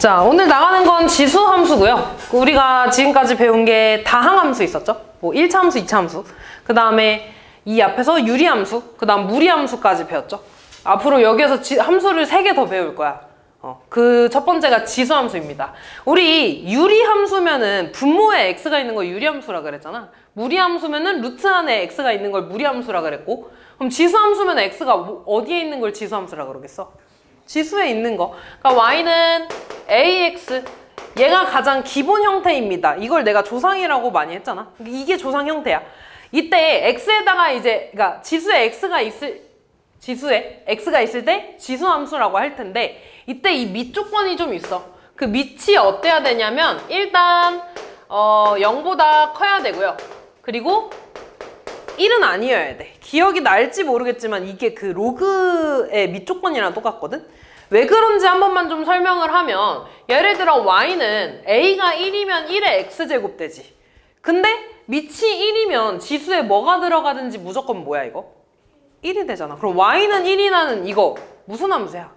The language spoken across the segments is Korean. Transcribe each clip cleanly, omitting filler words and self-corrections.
자, 오늘 나가는 건 지수 함수고요. 우리가 지금까지 배운 게 다항함수 있었죠? 뭐 1차 함수, 2차 함수. 그 다음에 이 앞에서 유리함수, 그 다음 무리함수까지 배웠죠? 앞으로 여기에서 함수를 3개 더 배울 거야. 그 첫 번째가 지수함수입니다. 우리 유리함수면은 분모에 x가 있는 걸 유리함수라 그랬잖아. 무리함수면은 루트 안에 x가 있는 걸 무리함수라 그랬고, 그럼 지수함수면 x가 어디에 있는 걸 지수함수라 그러겠어? 지수에 있는 거. 그러니까 y는 ax, 얘가 가장 기본 형태입니다. 이걸 내가 조상이라고 많이 했잖아. 이게 조상 형태야. 이때 x에다가 이제, 그러니까 지수에 x가 있을 때 지수함수라고 할 텐데, 이때 이 밑 조건이 좀 있어. 그 밑이 어때야 되냐면 일단 0보다 커야 되고요. 그리고 1은 아니어야 돼. 기억이 날지 모르겠지만 이게 그 로그의 밑 조건이랑 똑같거든? 왜 그런지 한 번만 좀 설명을 하면, 예를 들어 y는 a가 1이면 1의 x제곱 되지. 근데 밑이 1이면 지수에 뭐가 들어가든지 무조건 뭐야 이거? 1이 되잖아. 그럼 y는 1이라는 이거 무슨 함수야?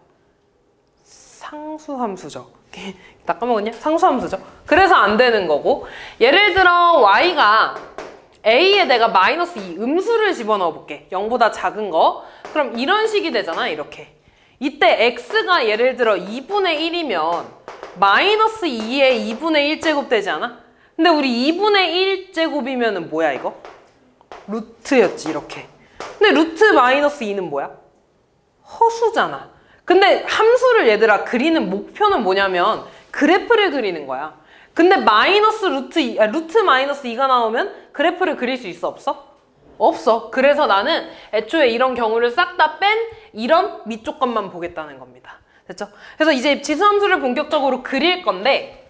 상수함수죠. 다 까먹었냐? 상수함수죠. 그래서 안 되는 거고, 예를 들어 y가 a에 내가 마이너스 2 음수를 집어넣어 볼게. 0보다 작은 거. 그럼 이런 식이 되잖아. 이렇게. 이때 x가 예를 들어 2분의 1이면 마이너스 2의 2분의 1제곱 되지 않아? 근데 우리 2분의 1제곱이면은 뭐야 이거? 루트였지 이렇게. 근데 루트 마이너스 2는 뭐야? 허수잖아. 근데 함수를 얘들아 그리는 목표는 뭐냐면 그래프를 그리는 거야. 근데 루트 마이너스 2가 나오면 그래프를 그릴 수 있어 없어? 없어. 그래서 나는 애초에 이런 경우를 싹 다 뺀 이런 밑 조건만 보겠다는 겁니다. 됐죠? 그래서 이제 지수함수를 본격적으로 그릴 건데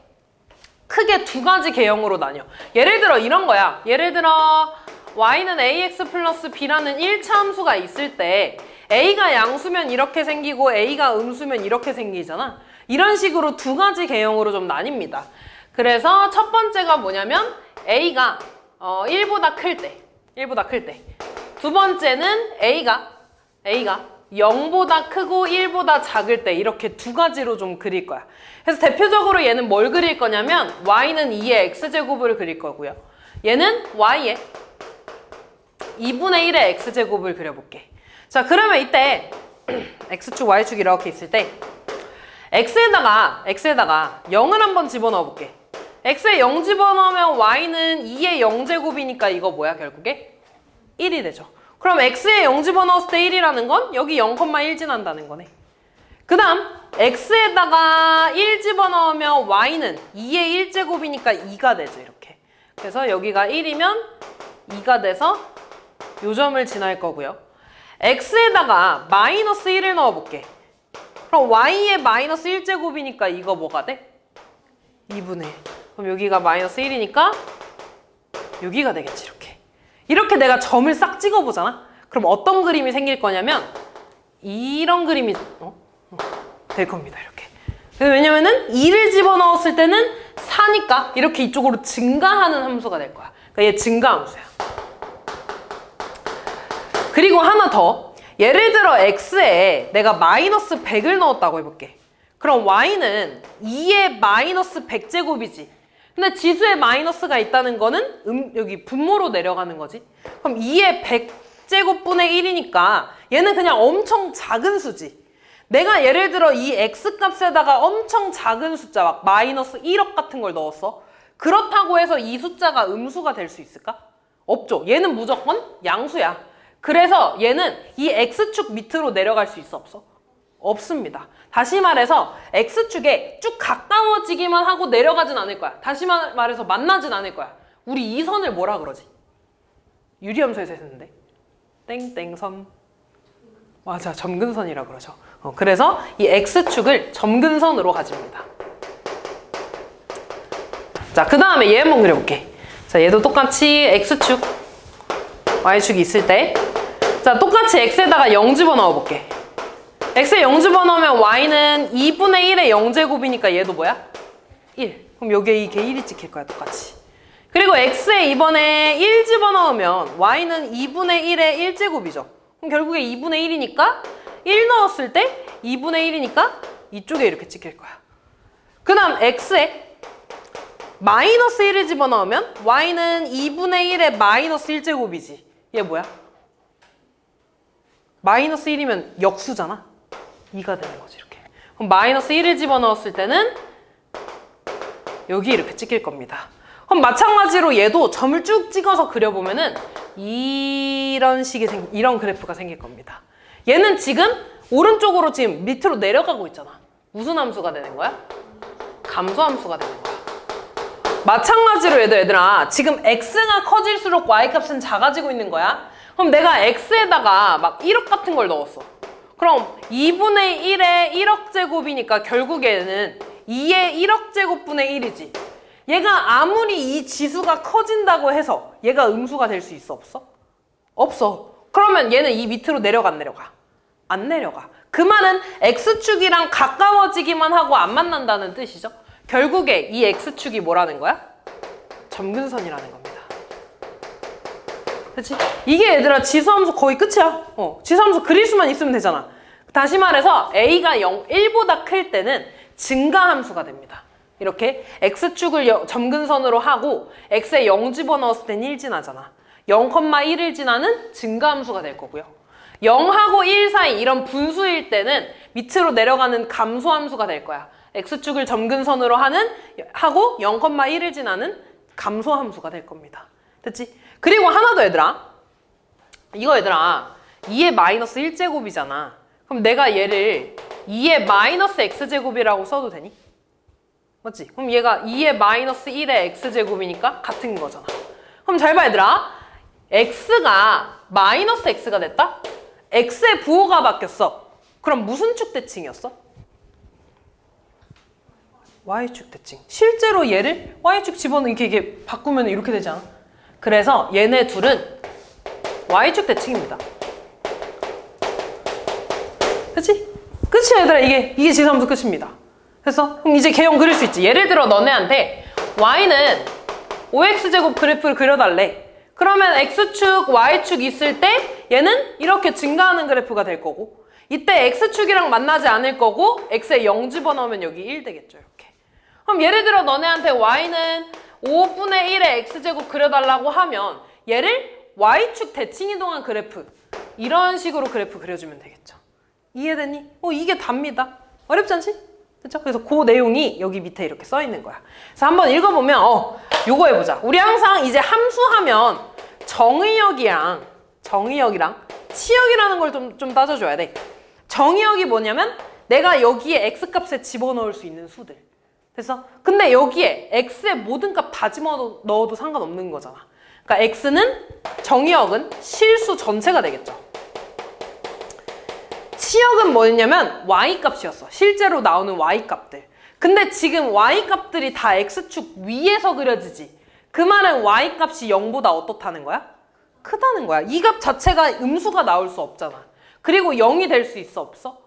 크게 두 가지 개형으로 나뉘어. 예를 들어 이런 거야. 예를 들어 y는 ax 플러스 b라는 1차 함수가 있을 때 a가 양수면 이렇게 생기고 a가 음수면 이렇게 생기잖아. 이런 식으로 두 가지 개형으로 좀 나뉩니다. 그래서 첫 번째가 뭐냐면 a가 1보다 클 때. 두 번째는 a가 0보다 크고 1보다 작을 때, 이렇게 두 가지로 좀 그릴 거야. 그래서 대표적으로 얘는 뭘 그릴 거냐면 y는 2의 x제곱을 그릴 거고요. 얘는 y의 2분의 1의 x제곱을 그려볼게. 자, 그러면 이때 x축, y축 이렇게 있을 때 x에다가 0을 한번 집어넣어 볼게. x에 0 집어넣으면 y는 2의 0제곱이니까 이거 뭐야 결국에? 1이 되죠. 그럼 x에 0 집어넣었을 때 1이라는 건 여기 0,1 지난다는 거네. 그 다음 x에다가 1 집어넣으면 y는 2의 1제곱이니까 2가 되죠 이렇게. 그래서 여기가 1이면 2가 돼서 요 점을 지날 거고요. x에다가 마이너스 1을 넣어볼게. 그럼 y의 마이너스 1제곱이니까 이거 뭐가 돼? 2분의 1. 그럼 여기가 마이너스 1이니까 여기가 되겠지 이렇게. 이렇게 내가 점을 싹 찍어보잖아? 그럼 어떤 그림이 생길 거냐면 이런 그림이 될 겁니다 이렇게. 왜냐면은 2를 집어넣었을 때는 4니까 이렇게 이쪽으로 증가하는 함수가 될 거야. 그러니까 얘 증가함수야. 그리고 하나 더. 예를 들어 x에 내가 마이너스 100을 넣었다고 해볼게. 그럼 y는 2의 마이너스 100제곱이지. 근데 지수에 마이너스가 있다는 거는 여기 분모로 내려가는 거지. 그럼 2의 100제곱분의 1이니까 얘는 그냥 엄청 작은 수지. 내가 예를 들어 이 x값에다가 엄청 작은 숫자, 막 마이너스 1억 같은 걸 넣었어. 그렇다고 해서 이 숫자가 음수가 될 수 있을까? 없죠. 얘는 무조건 양수야. 그래서 얘는 이 x축 밑으로 내려갈 수 있어 없어? 없습니다. 다시 말해서 x축에 쭉 가까워지기만 하고 내려가진 않을 거야. 다시 말해서 만나진 않을 거야. 우리 이 선을 뭐라 그러지? 유리함수에서 했는데 땡땡선. 맞아, 점근선이라 그러죠. 그래서 이 x축을 점근선으로 가집니다. 자, 그 다음에 얘 한번 그려볼게. 자, 얘도 똑같이 x축 y축이 있을 때, 자, 똑같이 x에다가 0 집어넣어 볼게. x에 0 집어넣으면 y는 2분의 1의 0제곱이니까 얘도 뭐야? 1. 그럼 여기에 이게 1이 찍힐 거야, 똑같이. 그리고 x에 이번에 1 집어넣으면 y는 2분의 1의 1제곱이죠. 그럼 결국에 2분의 1이니까 1 넣었을 때 2분의 1이니까 이쪽에 이렇게 찍힐 거야. 그 다음 x에 마이너스 1을 집어넣으면 y는 2분의 1의 마이너스 1제곱이지. 얘 뭐야? 마이너스 1이면 역수잖아. 2가 되는 거지 이렇게. 그럼 마이너스 1을 집어넣었을 때는 여기 이렇게 찍힐 겁니다. 그럼 마찬가지로 얘도 점을 쭉 찍어서 그려보면은 이런 식의 이런 그래프가 생길 겁니다. 얘는 지금 오른쪽으로 지금 밑으로 내려가고 있잖아. 무슨 함수가 되는 거야? 감소함수가 되는 거야. 마찬가지로 얘들아 지금 x가 커질수록 y값은 작아지고 있는 거야. 그럼 내가 x에다가 막 1억 같은 걸 넣었어. 그럼 2분의 1의 1억 제곱이니까 결국에는 2의 1억 제곱분의 1이지. 얘가 아무리 이 지수가 커진다고 해서 얘가 음수가 될 수 있어? 없어? 없어. 그러면 얘는 이 밑으로 내려가 안 내려가? 안 내려가. 그 말은 x축이랑 가까워지기만 하고 안 만난다는 뜻이죠. 결국에 이 x축이 뭐라는 거야? 점근선이라는 겁니다. 그치? 이게 얘들아 지수함수 거의 끝이야. 지수함수 그릴 수만 있으면 되잖아. 다시 말해서 a가 1보다 클 때는 증가함수가 됩니다. 이렇게 x축을 점근선으로 하고 x에 0 집어넣었을 땐 1 지나잖아. 0,1을 지나는 증가함수가 될 거고요. 0하고 1 사이 이런 분수일 때는 밑으로 내려가는 감소함수가 될 거야. x축을 점근선으로 하고 0,1을 지나는 감소함수가 될 겁니다. 됐지? 그리고 하나 더 얘들아. 이거 얘들아 2의 마이너스 1제곱이잖아. 그럼 내가 얘를 2의 마이너스 x제곱이라고 써도 되니? 맞지? 그럼 얘가 2의 마이너스 1의 x제곱이니까 같은 거잖아. 그럼 잘 봐 얘들아. x가 마이너스 x가 됐다? x의 부호가 바뀌었어. 그럼 무슨 축 대칭이었어? y축 대칭. 실제로 얘를 y축 집어넣어 이렇게 바꾸면 이렇게 되지 않아? 그래서 얘네 둘은 y축 대칭입니다. 그치? 끝이야 얘들아. 이게 지수함수 끝입니다. 그래서 그럼 이제 개형 그릴 수 있지. 예를 들어 너네한테 y는 5x제곱 그래프를 그려달래. 그러면 x축, y축 있을 때 얘는 이렇게 증가하는 그래프가 될 거고 이때 x축이랑 만나지 않을 거고 x에 0 집어넣으면 여기 1 되겠죠. 이렇게. 그럼 예를 들어 너네한테 y는 5분의 1의 x제곱 그려달라고 하면 얘를 y축 대칭 이동한 그래프 이런 식으로 그래프 그려주면 되겠죠. 이해되니? 이게 답니다. 어렵지 않지? 그쵸? 그래서 그 내용이 여기 밑에 이렇게 써 있는 거야. 그래서 한번 읽어보면 요거 해보자. 우리 항상 이제 함수하면 정의역이랑 치역이라는 걸 좀 따져줘야 돼. 정의역이 뭐냐면 내가 여기에 x값에 집어넣을 수 있는 수들. 됐어? 근데 여기에 x의 모든 값 다 집어넣어도 상관없는 거잖아. 그러니까 x는 정의역은 실수 전체가 되겠죠. 치역은 뭐였냐면 y값이었어. 실제로 나오는 y값들. 근데 지금 y값들이 다 x축 위에서 그려지지. 그 말은 y값이 0보다 어떻다는 거야? 크다는 거야. 이 값 자체가 음수가 나올 수 없잖아. 그리고 0이 될 수 있어? 없어?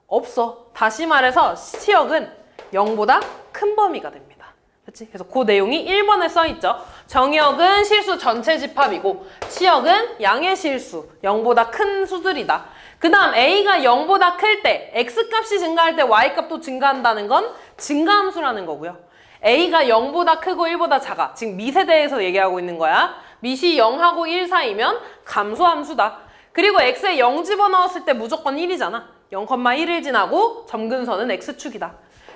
없어. 다시 말해서 치역은 0보다 큰 범위가 됩니다. 그치? 그래서 그 내용이 1번에 써있죠. 정의역은 실수 전체 집합이고 치역은 양의 실수, 0보다 큰 수들이다. 그 다음 a가 0보다 클 때 x값이 증가할 때 y값도 증가한다는 건 증가함수라는 거고요. a가 0보다 크고 1보다 작아. 지금 미세 대해서 얘기하고 있는 거야. 밑이 0하고 1 사이면 감소함수다. 그리고 x에 0 집어넣었을 때 무조건 1이잖아. 0,1을 지나고 점근선은 x축이다.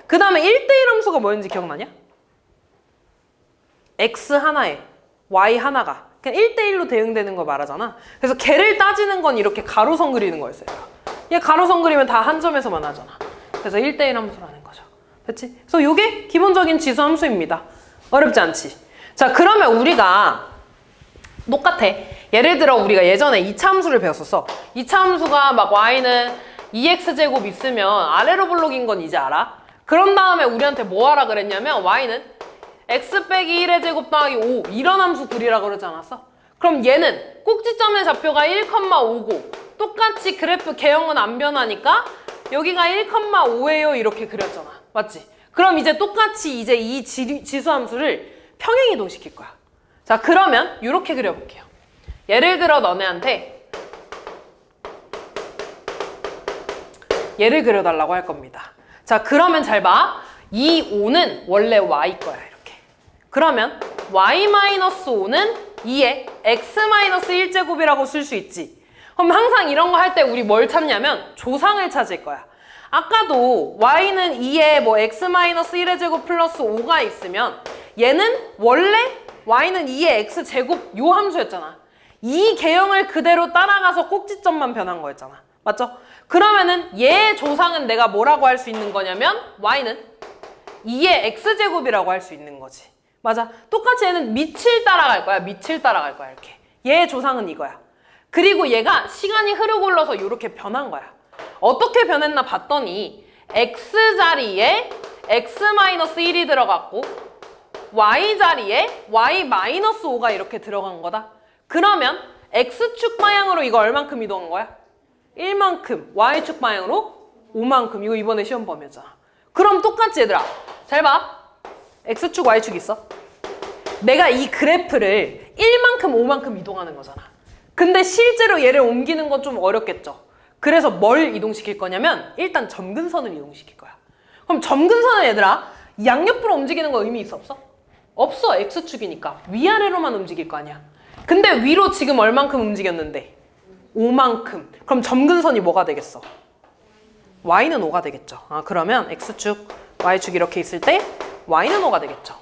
그 다음에 1대1 함수가 뭐였는지 기억나냐? x 하나에 y 하나가 그냥 1대1로 대응되는 거 말하잖아. 그래서 걔를 따지는 건 이렇게 가로선 그리는 거였어요. 얘 가로선 그리면 다 한 점에서만 하잖아. 그래서 1대1 함수라는 거죠. 그치? 그래서 이게 기본적인 지수 함수입니다. 어렵지 않지? 자, 그러면 우리가 똑같아. 예를 들어 우리가 예전에 2차 함수를 배웠었어. 2차 함수가 막 y는 2x제곱 있으면 아래로 블록인 건 이제 알아? 그런 다음에 우리한테 뭐 하라 그랬냐면 y는 x 빼기 1의 제곱 더하기 5 이런 함수 그리라 그러지 않았어? 그럼 얘는 꼭지점의 좌표가 1,5고 똑같이 그래프 개형은 안 변하니까 여기가 1,5예요 이렇게 그렸잖아. 맞지? 그럼 이제 똑같이 이제 이 지수 함수를 평행이동 시킬 거야. 자, 그러면 이렇게 그려볼게요. 예를 들어 너네한테 얘를 그려달라고 할 겁니다. 자, 그러면 잘 봐. 이 5는 원래 y 거야 이렇게. 그러면 y-5는 2의 x-1제곱이라고 쓸 수 있지. 그럼 항상 이런 거 할 때 우리 뭘 찾냐면 조상을 찾을 거야. 아까도 y는 2의 뭐 x-1의 제곱 플러스 5가 있으면 얘는 원래 y는 2의 x제곱 요 함수였잖아. 이 개형을 그대로 따라가서 꼭지점만 변한 거였잖아. 맞죠? 그러면은 얘의 조상은 내가 뭐라고 할 수 있는 거냐면 y는 2의 x제곱이라고 할 수 있는 거지. 맞아. 똑같이 얘는 밑을 따라갈 거야. 밑을 따라갈 거야 이렇게. 얘의 조상은 이거야. 그리고 얘가 시간이 흐르고 흘러서 이렇게 변한 거야. 어떻게 변했나 봤더니 x 자리에 x-1이 들어갔고 y 자리에 y-5가 이렇게 들어간 거다. 그러면 x축 방향으로 이거 얼만큼 이동한 거야? 1만큼. y축 방향으로 5만큼. 이거 이번에 시험 범위였잖아. 그럼 똑같지 얘들아. 잘 봐. x축 y축 있어. 내가 이 그래프를 1만큼 5만큼 이동하는 거잖아. 근데 실제로 얘를 옮기는 건 좀 어렵겠죠. 그래서 뭘 이동시킬 거냐면 일단 점근선을 이동시킬 거야. 그럼 점근선은 얘들아 양옆으로 움직이는 거 의미 있어 없어? 없어. x축이니까 위아래로만 움직일 거 아니야. 근데 위로 지금 얼만큼 움직였는데? 5만큼. 그럼 점근선이 뭐가 되겠어? y는 5가 되겠죠. 아, 그러면 x축, y축 이렇게 있을 때 y는 5가 되겠죠.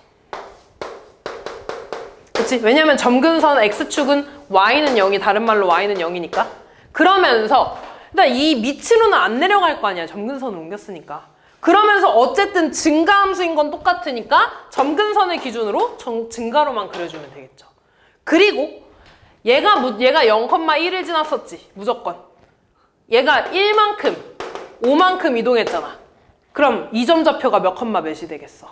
그치? 왜냐면 점근선 x축은 y는 0이 다른 말로 y는 0이니까. 그러면서 일단 이 밑으로는 안 내려갈 거 아니야. 점근선을 옮겼으니까. 그러면서 어쨌든 증가함수인 건 똑같으니까 점근선을 기준으로 증가로만 그려주면 되겠죠. 그리고 얘가 0,1을 지났었지. 무조건. 얘가 1만큼, 5만큼 이동했잖아. 그럼 이 점 좌표가 몇 컴마 몇이 되겠어?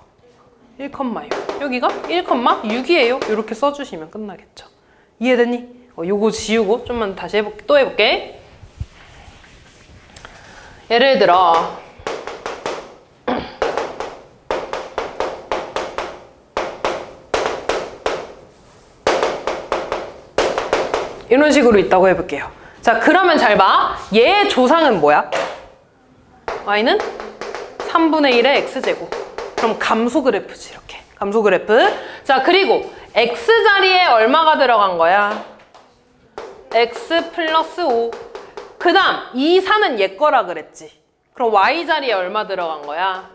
1,6. 여기가 1,6이에요. 이렇게 써주시면 끝나겠죠. 이해됐니? 요거 지우고 좀만 다시 해볼게. 또 해볼게. 예를 들어 이런 식으로 있다고 해볼게요. 자, 그러면 잘 봐. 얘의 조상은 뭐야? y는 3분의 1의 x제곱. 그럼 감소 그래프지, 이렇게. 감소 그래프. 자, 그리고 x 자리에 얼마가 들어간 거야? x 플러스 5. 그 다음, 이 4는 얘 거라 그랬지. 그럼 y 자리에 얼마 들어간 거야?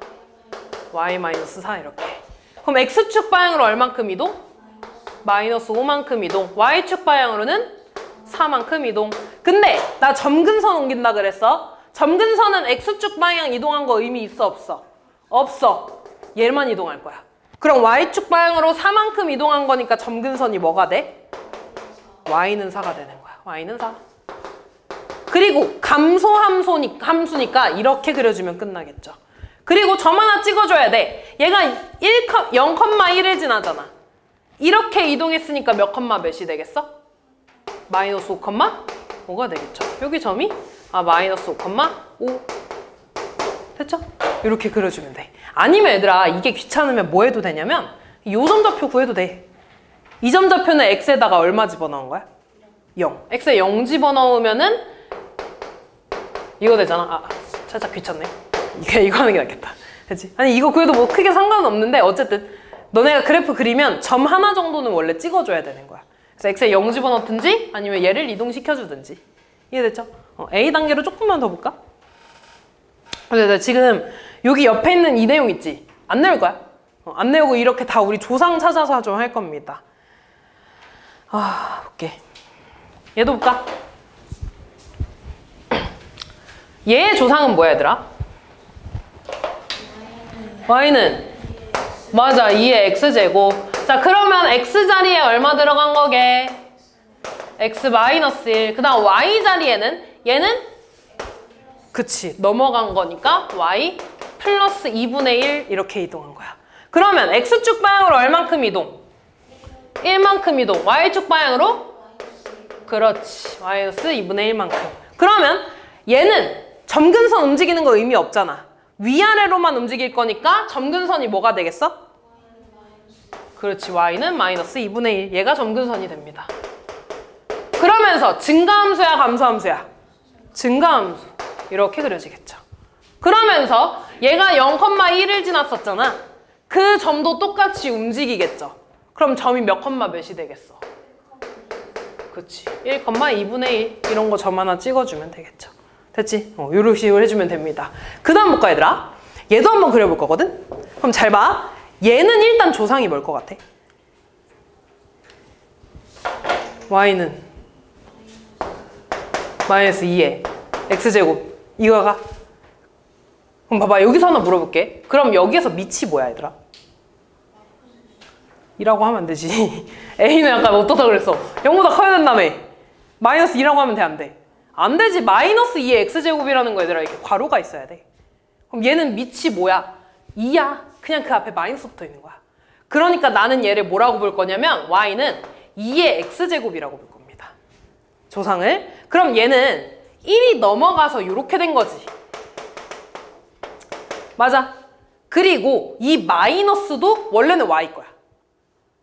y 마이너스 4 이렇게. 그럼 x축 방향으로 얼만큼 이동? 마이너스 5만큼 이동. y축 방향으로는 4만큼 이동. 근데 나 점근선 옮긴다 그랬어. 점근선은 x축 방향 이동한 거 의미 있어 없어? 없어. 얘만 이동할 거야. 그럼 y축 방향으로 4만큼 이동한 거니까 점근선이 뭐가 돼? y는 4가 되는 거야. y는 4. 그리고 감소 함수니까 이렇게 그려주면 끝나겠죠. 그리고 점 하나 찍어줘야 돼. 얘가 0,1을 지나잖아. 이렇게 이동했으니까 몇 컴마 몇이 되겠어? 마이너스 5,5가 되겠죠. 여기 점이 마이너스 5,5 됐죠? 이렇게 그려주면 돼. 아니면 얘들아 이게 귀찮으면 뭐 해도 되냐면 이 점 좌표 구해도 돼. 이 점 좌표는 x에다가 얼마 집어넣은 거야? 0. x에 0 집어넣으면은 이거 되잖아. 살짝 귀찮네. 이거 하는 게 낫겠다. 그치? 아니 이거 구해도 뭐 크게 상관은 없는데 어쨌든 너네가 그래프 그리면 점 하나 정도는 원래 찍어줘야 되는 거야. 그래서 x에 0 집어넣든지 아니면 얘를 이동시켜주든지. 이해됐죠? A 단계로 조금만 더 볼까? 근데 지금 여기 옆에 있는 이 내용 있지? 안 내울 거야. 안 내우고 이렇게 다 우리 조상 찾아서 좀 할 겁니다. 볼게. 얘도 볼까? 얘의 조상은 뭐야 얘들아? y는 맞아 2의 x제곱. 자 그러면 x 자리에 얼마 들어간 거게? x 마이너스 1. 그 다음 y 자리에는 얘는 그치 넘어간 거니까 y 플러스 2분의 1 이렇게 이동한 거야. 그러면 x축 방향으로 얼만큼 이동? 1만큼 이동. y축 방향으로? 그렇지 마이너스 2분의 1만큼. 그러면 얘는 점근선 움직이는 거 의미 없잖아. 위아래로만 움직일 거니까 점근선이 뭐가 되겠어? 그렇지 y는 마이너스 2분의 1. 얘가 점근선이 됩니다. 그러면서 증가함수야 감소함수야? 증가함수. 이렇게 그려지겠죠. 그러면서 얘가 0,1을 지났었잖아. 그 점도 똑같이 움직이겠죠. 그럼 점이 몇 컴마 몇이 되겠어? 그치. 1,2분의 1 이런 거 점 하나 찍어주면 되겠죠. 됐지? 이런 식으로 해주면 됩니다. 그 다음 볼까 얘들아? 얘도 한번 그려볼 거거든? 그럼 잘 봐. 얘는 일단 조상이 뭘 것 같아? y는 마이너스 2에 x제곱 이거가 그럼 봐봐 여기서 하나 물어볼게. 그럼 여기에서 밑이 뭐야 얘들아? 2라고 하면 안 되지. A는 약간 어떻다 그랬어? 0보다 커야 된다며. 마이너스 2라고 하면 돼 안 돼? 안 되지. 마이너스 2의 x제곱이라는 거 얘들아 이렇게 괄호가 있어야 돼. 그럼 얘는 밑이 뭐야? 2야. 그냥 그 앞에 마이너스 붙어 있는 거야. 그러니까 나는 얘를 뭐라고 볼 거냐면 y는 2의 x제곱이라고 볼 겁니다. 조상을. 그럼 얘는 1이 넘어가서 이렇게 된 거지. 맞아. 그리고 이 마이너스도 원래는 y 거야.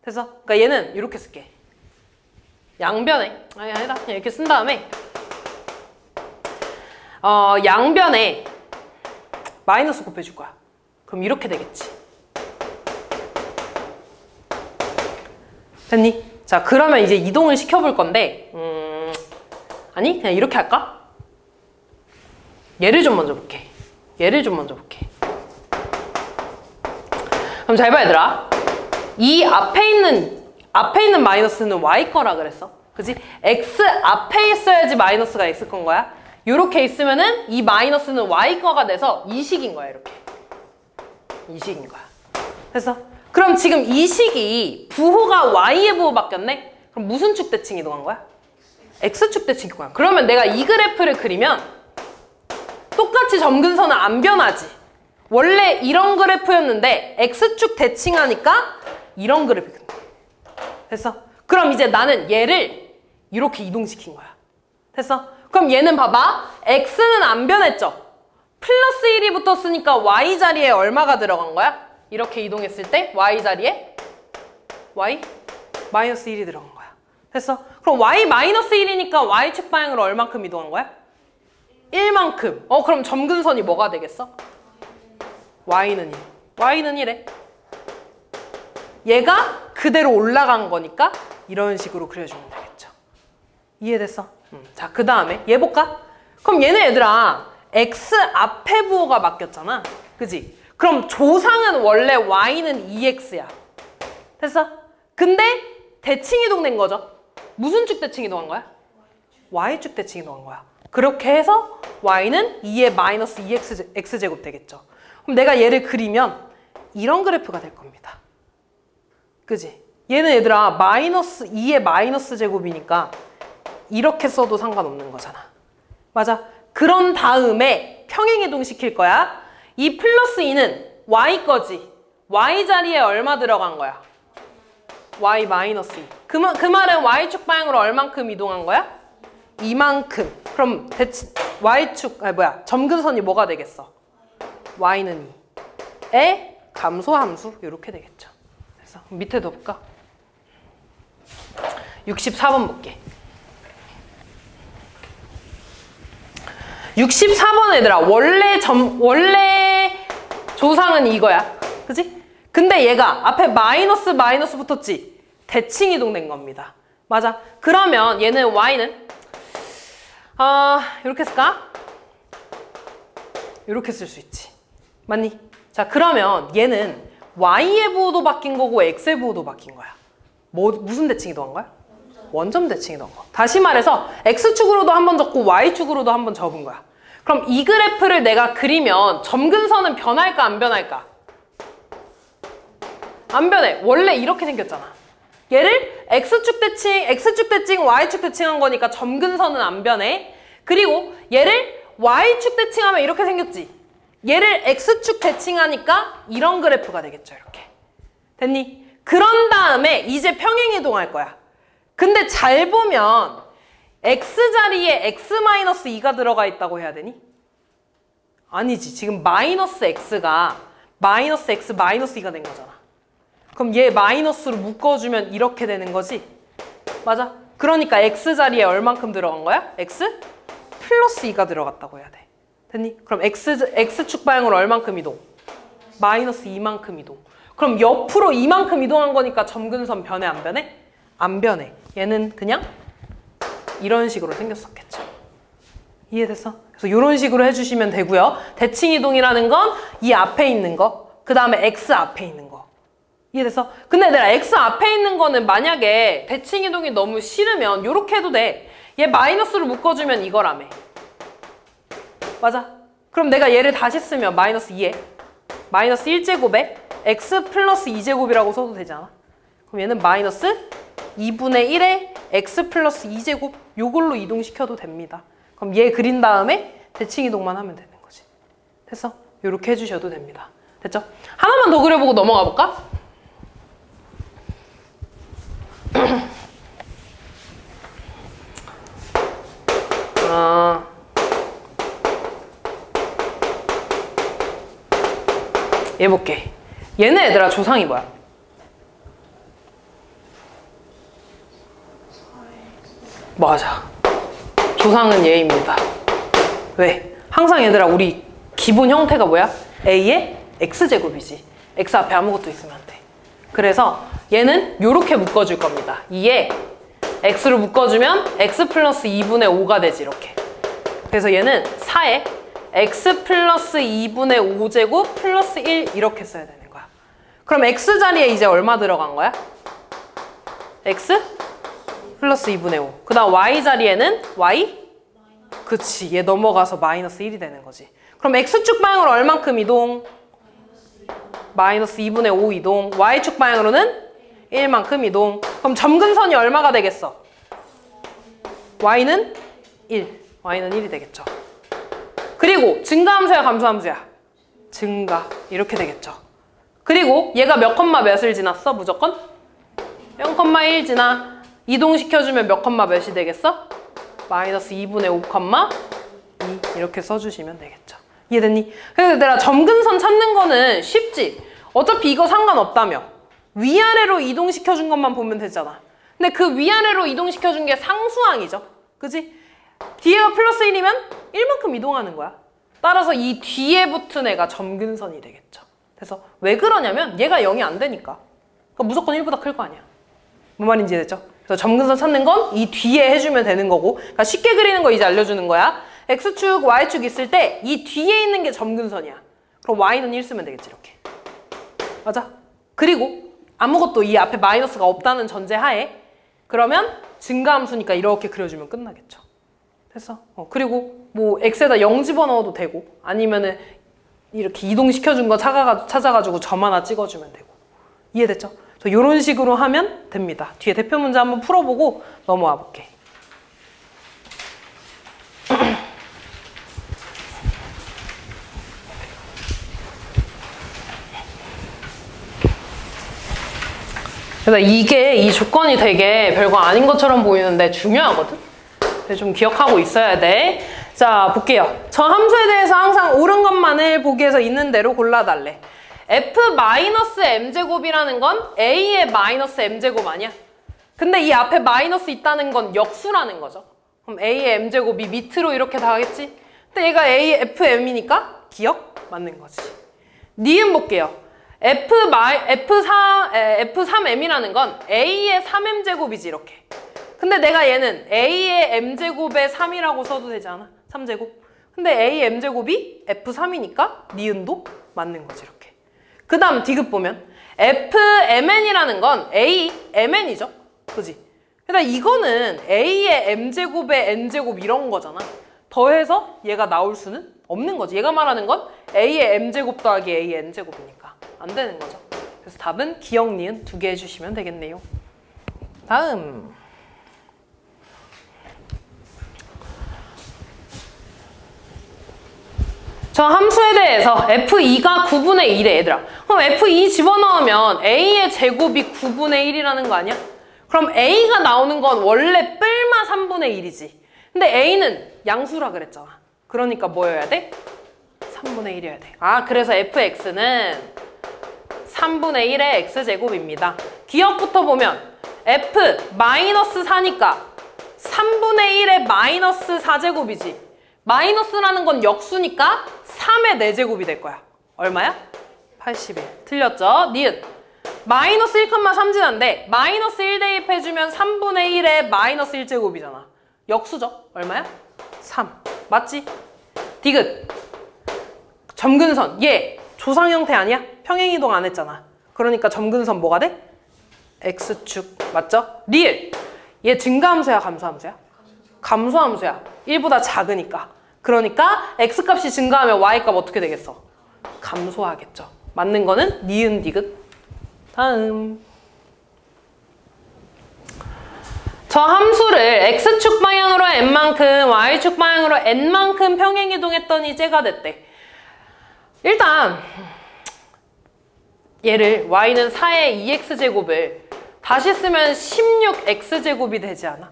됐어? 그러니까 얘는 이렇게 쓸게. 양변에 아니다. 그냥 이렇게 쓴 다음에 양변에 마이너스 곱해줄 거야. 그럼 이렇게 되겠지. 됐니? 자 그러면 이제 이동을 시켜볼 건데 아니 그냥 이렇게 할까? 얘를 좀 먼저 볼게. 얘를 좀 먼저 볼게. 그럼 잘 봐 얘들아. 이 앞에 있는 마이너스는 y 거라 그랬어. 그치? x 앞에 있어야지 마이너스가 x 건 거야. 요렇게 있으면은 이 마이너스는 y 거가 돼서 이 식인 거야. 이렇게 이 식인 거야. 됐어? 그럼 지금 이 식이 부호가 y의 부호 바뀌었네? 그럼 무슨 축 대칭 이동한 거야? x축 대칭 이동한 거야. 그러면 내가 이 그래프를 그리면 똑같이 점근선은 안 변하지. 원래 이런 그래프였는데 x축 대칭하니까 이런 그래프가 된다. 됐어? 그럼 이제 나는 얘를 이렇게 이동시킨 거야. 됐어? 그럼 얘는 봐봐. x는 안 변했죠? 플러스 1이 붙었으니까 y 자리에 얼마가 들어간 거야? 이렇게 이동했을 때 y 자리에 y 마이너스 1이 들어간 거야. 됐어? 그럼 y 마이너스 1이니까 y축 방향으로 얼만큼 이동한 거야? 1만큼. 그럼 점근선이 뭐가 되겠어? y는 1. y는 1에 얘가 그대로 올라간 거니까 이런 식으로 그려주면 되겠죠. 이해됐어? 자, 그 다음에 얘 볼까? 그럼 얘네 얘들아 x 앞에 부호가 바뀌었잖아. 그지? 그럼 조상은 원래 y는 2x야. 됐어? 근데 대칭 이동된 거죠. 무슨 축 대칭 이동한 거야? y축 대칭 이동한 거야. 그렇게 해서 y는 2의 마이너스 2x제곱 되겠죠. 그럼 내가 얘를 그리면 이런 그래프가 될 겁니다. 그지? 얘는 얘들아 마이너스 2의 마이너스 제곱이니까 이렇게 써도 상관없는 거잖아. 맞아? 그런 다음에 평행이동 시킬 거야. 이 플러스 2는 y 거지. y 자리에 얼마 들어간 거야? y 마이너스 2. 그 말은 y축 방향으로 얼만큼 이동한 거야? 이만큼. 그럼 y축, 점근선이 뭐가 되겠어? y는 2에 감소함수 이렇게 되겠죠. 그래서 밑에도 볼까? 64번 볼게. 64번 얘들아 원래 조상은 이거야. 그치? 근데 얘가 앞에 마이너스 붙었지? 대칭 이동된 겁니다. 맞아. 그러면 얘는 y는 이렇게 쓸까? 이렇게 쓸 수 있지. 맞니? 자 그러면 얘는 y의 부호도 바뀐 거고 x의 부호도 바뀐 거야. 무슨 대칭 이동한 거야? 원점 대칭 이동한 거. 다시 말해서 x축으로도 한번 접고 y축으로도 한번 접은 거야. 그럼 이 그래프를 내가 그리면 점근선은 변할까 안 변할까? 안 변해. 원래 이렇게 생겼잖아. 얘를 x축 대칭, y축 대칭한 거니까 점근선은 안 변해. 그리고 얘를 y축 대칭하면 이렇게 생겼지. 얘를 x축 대칭하니까 이런 그래프가 되겠죠. 이렇게. 됐니? 그런 다음에 이제 평행이동할 거야. 근데 잘 보면 x 자리에 x-2가 들어가 있다고 해야 되니? 아니지. 지금 마이너스 x가 마이너스 x 마이너스 2가 된 거잖아. 그럼 얘 마이너스로 묶어주면 이렇게 되는 거지? 맞아? 그러니까 x 자리에 얼만큼 들어간 거야? x 플러스 2가 들어갔다고 해야 돼. 됐니? 그럼 X축 방향으로 얼만큼 이동? 마이너스 2만큼 이동. 그럼 옆으로 이만큼 이동한 거니까 점근선 변해 안 변해? 안 변해. 얘는 그냥 이런 식으로 생겼었겠죠. 이해됐어? 그래서 이런 식으로 해주시면 되고요. 대칭 이동이라는 건 이 앞에 있는 거, 그 다음에 X 앞에 있는 거. 이해됐어? 근데 내가 X 앞에 있는 거는 만약에 대칭 이동이 너무 싫으면 이렇게 해도 돼. 얘 마이너스로 묶어주면 이거라며. 맞아? 그럼 내가 얘를 다시 쓰면 마이너스 2에 마이너스 1제곱에 x 플러스 2제곱이라고 써도 되잖아. 그럼 얘는 마이너스 2분의 1에 x 플러스 2제곱 요걸로 이동시켜도 됩니다. 그럼 얘 그린 다음에 대칭 이동만 하면 되는 거지. 됐어? 요렇게 해주셔도 됩니다. 됐죠? 하나만 더 그려보고 넘어가 볼까? 얘 볼게. 얘네 얘들아 조상이 뭐야? 맞아. 조상은 얘입니다. 왜? 항상 얘들아 우리 기본 형태가 뭐야? A의 X제곱이지. X 앞에 아무것도 있으면 안 돼. 그래서 얘는 요렇게 묶어줄 겁니다. 2에 X로 묶어주면 X 플러스 2분의 5가 되지 이렇게. 그래서 얘는 4에 X 플러스 2분의 5제곱 플러스 1 이렇게 써야 되는 거야. 그럼 X 자리에 이제 얼마 들어간 거야? X 플러스 2분의 5. 그 다음 Y 자리에는 Y? 그치. 얘 넘어가서 마이너스 1이 되는 거지. 그럼 X축 방향으로 얼만큼 이동? 마이너스 2분의 5 이동. Y축 방향으로는 1만큼 이동. 그럼 점근선이 얼마가 되겠어? Y는 1. Y는 1이 되겠죠. 그리고 증가함수야 감소함수야? 증가. 이렇게 되겠죠. 그리고 얘가 몇 컴마 몇을 지났어? 무조건? 0,1 지나. 이동시켜주면 몇 컴마 몇이 되겠어? 마이너스 2분의 5 컴마 2 이렇게 써주시면 되겠죠. 이해됐니? 그래서 내가 점근선 찾는 거는 쉽지. 어차피 이거 상관없다며. 위아래로 이동시켜준 것만 보면 되잖아. 근데 그 위아래로 이동시켜준 게 상수항이죠. 그지? 뒤에가 플러스 1이면 1만큼 이동하는 거야. 따라서 이 뒤에 붙은 애가 점근선이 되겠죠. 그래서 왜 그러냐면 얘가 0이 안 되니까. 그러니까 무조건 1보다 클 거 아니야. 뭔 말인지 이해됐죠? 그래서 점근선 찾는 건 이 뒤에 해주면 되는 거고. 그러니까 쉽게 그리는 거 이제 알려주는 거야. X축, Y축 있을 때 이 뒤에 있는 게 점근선이야. 그럼 Y는 1 쓰면 되겠지 이렇게. 맞아? 그리고 아무것도 이 앞에 마이너스가 없다는 전제하에 그러면 증가함수니까 이렇게 그려주면 끝나겠죠. 됐어? 그리고 뭐 X에다 0 집어넣어도 되고 아니면은 이렇게 이동시켜준 거 찾아가지고 점 하나 찍어주면 되고. 이해됐죠? 이런 식으로 하면 됩니다. 뒤에 대표 문제 한번 풀어보고 넘어와 볼게. 그래서 이게 이 조건이 되게 별거 아닌 것처럼 보이는데 중요하거든? 좀 기억하고 있어야 돼. 자, 볼게요. 저 함수에 대해서 항상 옳은 것만을 보기에서 있는 대로 골라달래. F-M제곱이라는 건 A의 마이너스 M제곱 아니야? 근데 이 앞에 마이너스 있다는 건 역수라는 거죠. 그럼 A의 M제곱이 밑으로 이렇게 다가겠지? 근데 얘가 A의 FM이니까 기억? 맞는 거지. 니은 볼게요. F3M이라는 건 A의 3M제곱이지 이렇게. 근데 내가 얘는 A의 M제곱의 3이라고 써도 되지 않아? 3제곱. 근데 A의 M제곱이 F3이니까 니은도 맞는 거지 이렇게. 그 다음 디귿 보면 FMN이라는 건 A, MN이죠. 그지? 그러니까 이거는 A의 M제곱의 N제곱 이런 거잖아. 더해서 얘가 나올 수는 없는 거지. 얘가 말하는 건 A의 M제곱 더하기 A의 N제곱이니까 안 되는 거죠. 그래서 답은 기억, 니은 2개 해주시면 되겠네요. 다음 저 함수에 대해서 F2가 9분의 1에 얘들아. 그럼 F2 집어넣으면 A의 제곱이 9분의 1이라는 거 아니야? 그럼 A가 나오는 건 원래 뿔마 3분의 1이지. 근데 A는 양수라 그랬잖아. 그러니까 뭐여야 돼? 3분의 1이어야 돼. 아, 그래서 FX는 3분의 1의 X제곱입니다. 기억부터 보면 F 마이너스 4니까 3분의 1의 마이너스 4제곱이지. 마이너스라는 건 역수니까 3의 4제곱이 될 거야. 얼마야? 81. 틀렸죠? 니은. 마이너스 1,3 지났는데 마이너스 1 대입해주면 3분의 1의 마이너스 1제곱이잖아. 역수죠? 얼마야? 3. 맞지? 디귿. 점근선. 얘 조상 형태 아니야? 평행이동 안 했잖아. 그러니까 점근선 뭐가 돼? X축. 맞죠? 리을. 얘 증가함수야? 감소함수야? 감소함수야. 1보다 작으니까. 그러니까 X값이 증가하면 Y값 어떻게 되겠어? 감소하겠죠. 맞는 거는 니은 디귿. 다음. 저 함수를 X축 방향으로 N만큼, Y축 방향으로 N만큼 평행이동했더니 쟤가 됐대. 일단 얘를 Y는 4의 2X제곱을 다시 쓰면 16X제곱이 되지 않아?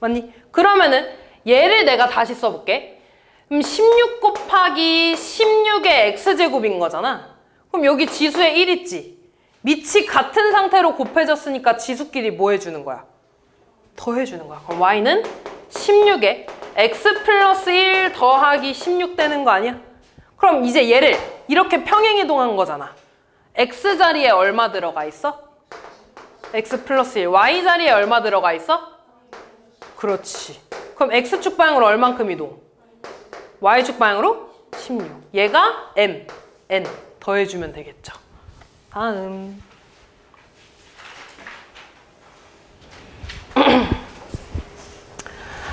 맞니? 그러면은 얘를 내가 다시 써볼게. 그럼 16 곱하기 16의 X제곱인 거잖아. 그럼 여기 지수에 1 있지? 밑이 같은 상태로 곱해졌으니까 지수끼리 뭐 해주는 거야? 더해주는 거야. 그럼 Y는 16에 X 플러스 1 더하기 16 되는 거 아니야? 그럼 이제 얘를 이렇게 평행이동한 거잖아. X 자리에 얼마 들어가 있어? X 플러스 1. Y 자리에 얼마 들어가 있어? 그렇지. 그럼 X축 방향으로 얼만큼 이동? Y축 방향으로 16. 얘가 M, N 더해주면 되겠죠. 다음.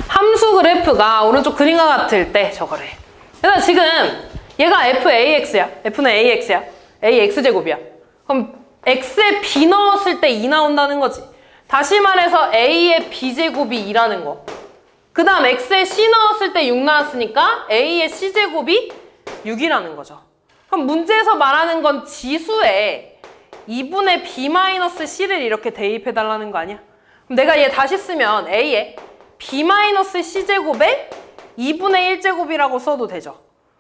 함수 그래프가 오른쪽 그림과 같을 때 저거래. 그래서 지금 얘가 FAX야. F는 AX야. AX제곱이야. 그럼 X에 B 넣었을 때 2 나온다는 거지. 다시 말해서 A의 B제곱이 2라는 거. 그 다음 X에 C 넣었을 때 6 나왔으니까 A의 C제곱이 6이라는 거죠. 그럼 문제에서 말하는 건 지수에 2분의 B-C를 이렇게 대입해달라는 거 아니야? 그럼 내가 얘 다시 쓰면 A에 B-C제곱에 2분의 1제곱이라고 써도 되죠.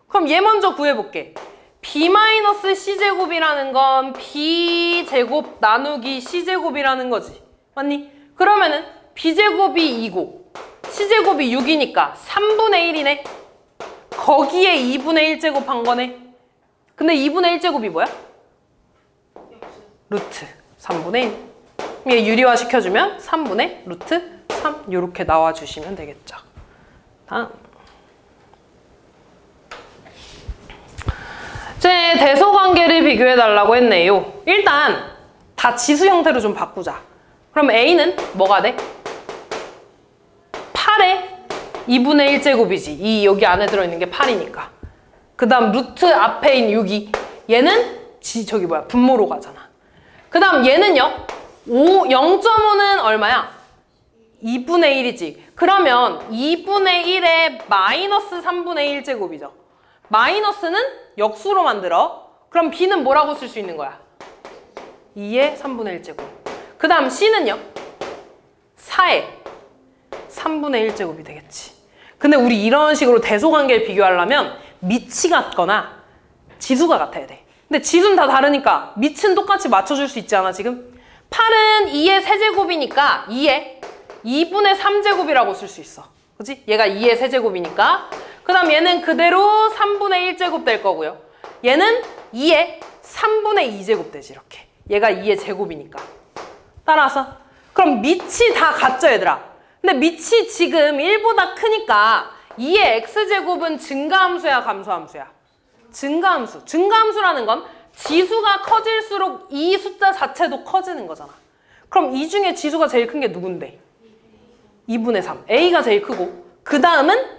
그럼 얘 먼저 구해볼게. B-C제곱이라는 건 B제곱 나누기 C제곱이라는 거지. 맞니? 그러면은 B제곱이 2고 C제곱이 6이니까 3분의 1이네. 거기에 2분의 1제곱 한 거네. 근데 2분의 1제곱이 뭐야? 루트 3분의 1. 얘 유리화 시켜주면 3분의 루트 3 이렇게 나와주시면 되겠죠. 다음. 이제 대소관계를 비교해달라고 했네요. 일단 다 지수 형태로 좀 바꾸자. 그럼 A는 뭐가 돼? 8의 2분의 1제곱이지. 이 여기 안에 들어있는 게 8이니까. 그 다음 루트 앞에 있는 6이 얘는 저기 뭐야 분모로 가잖아. 그 다음 얘는요 0.5는 얼마야? 2분의 1이지. 그러면 2분의 1에 마이너스 3분의 1제곱이죠. 마이너스는 역수로 만들어. 그럼 B는 뭐라고 쓸 수 있는 거야? 2의 3분의 1제곱. 그 다음 C는요? 4의 3분의 1제곱이 되겠지. 근데 우리 이런 식으로 대소관계를 비교하려면 밑이 같거나 지수가 같아야 돼. 근데 지수는 다 다르니까 밑은 똑같이 맞춰줄 수 있지 않아 지금? 8은 2의 세제곱이니까 2의 2분의 3제곱이라고 쓸 수 있어. 그치? 얘가 2의 세제곱이니까. 그 다음 얘는 그대로 3분의 1제곱 될 거고요. 얘는 2의 3분의 2제곱 되지 이렇게. 얘가 2의 제곱이니까. 따라서 그럼 밑이 다 같죠 얘들아? 근데 밑이 지금 1보다 크니까 2의 x제곱은 증가함수야 감소함수야? 증가함수. 증가함수라는 건 지수가 커질수록 이 숫자 자체도 커지는 거잖아. 그럼 이 중에 지수가 제일 큰 게 누군데? 2분의 3. A가 제일 크고 그 다음은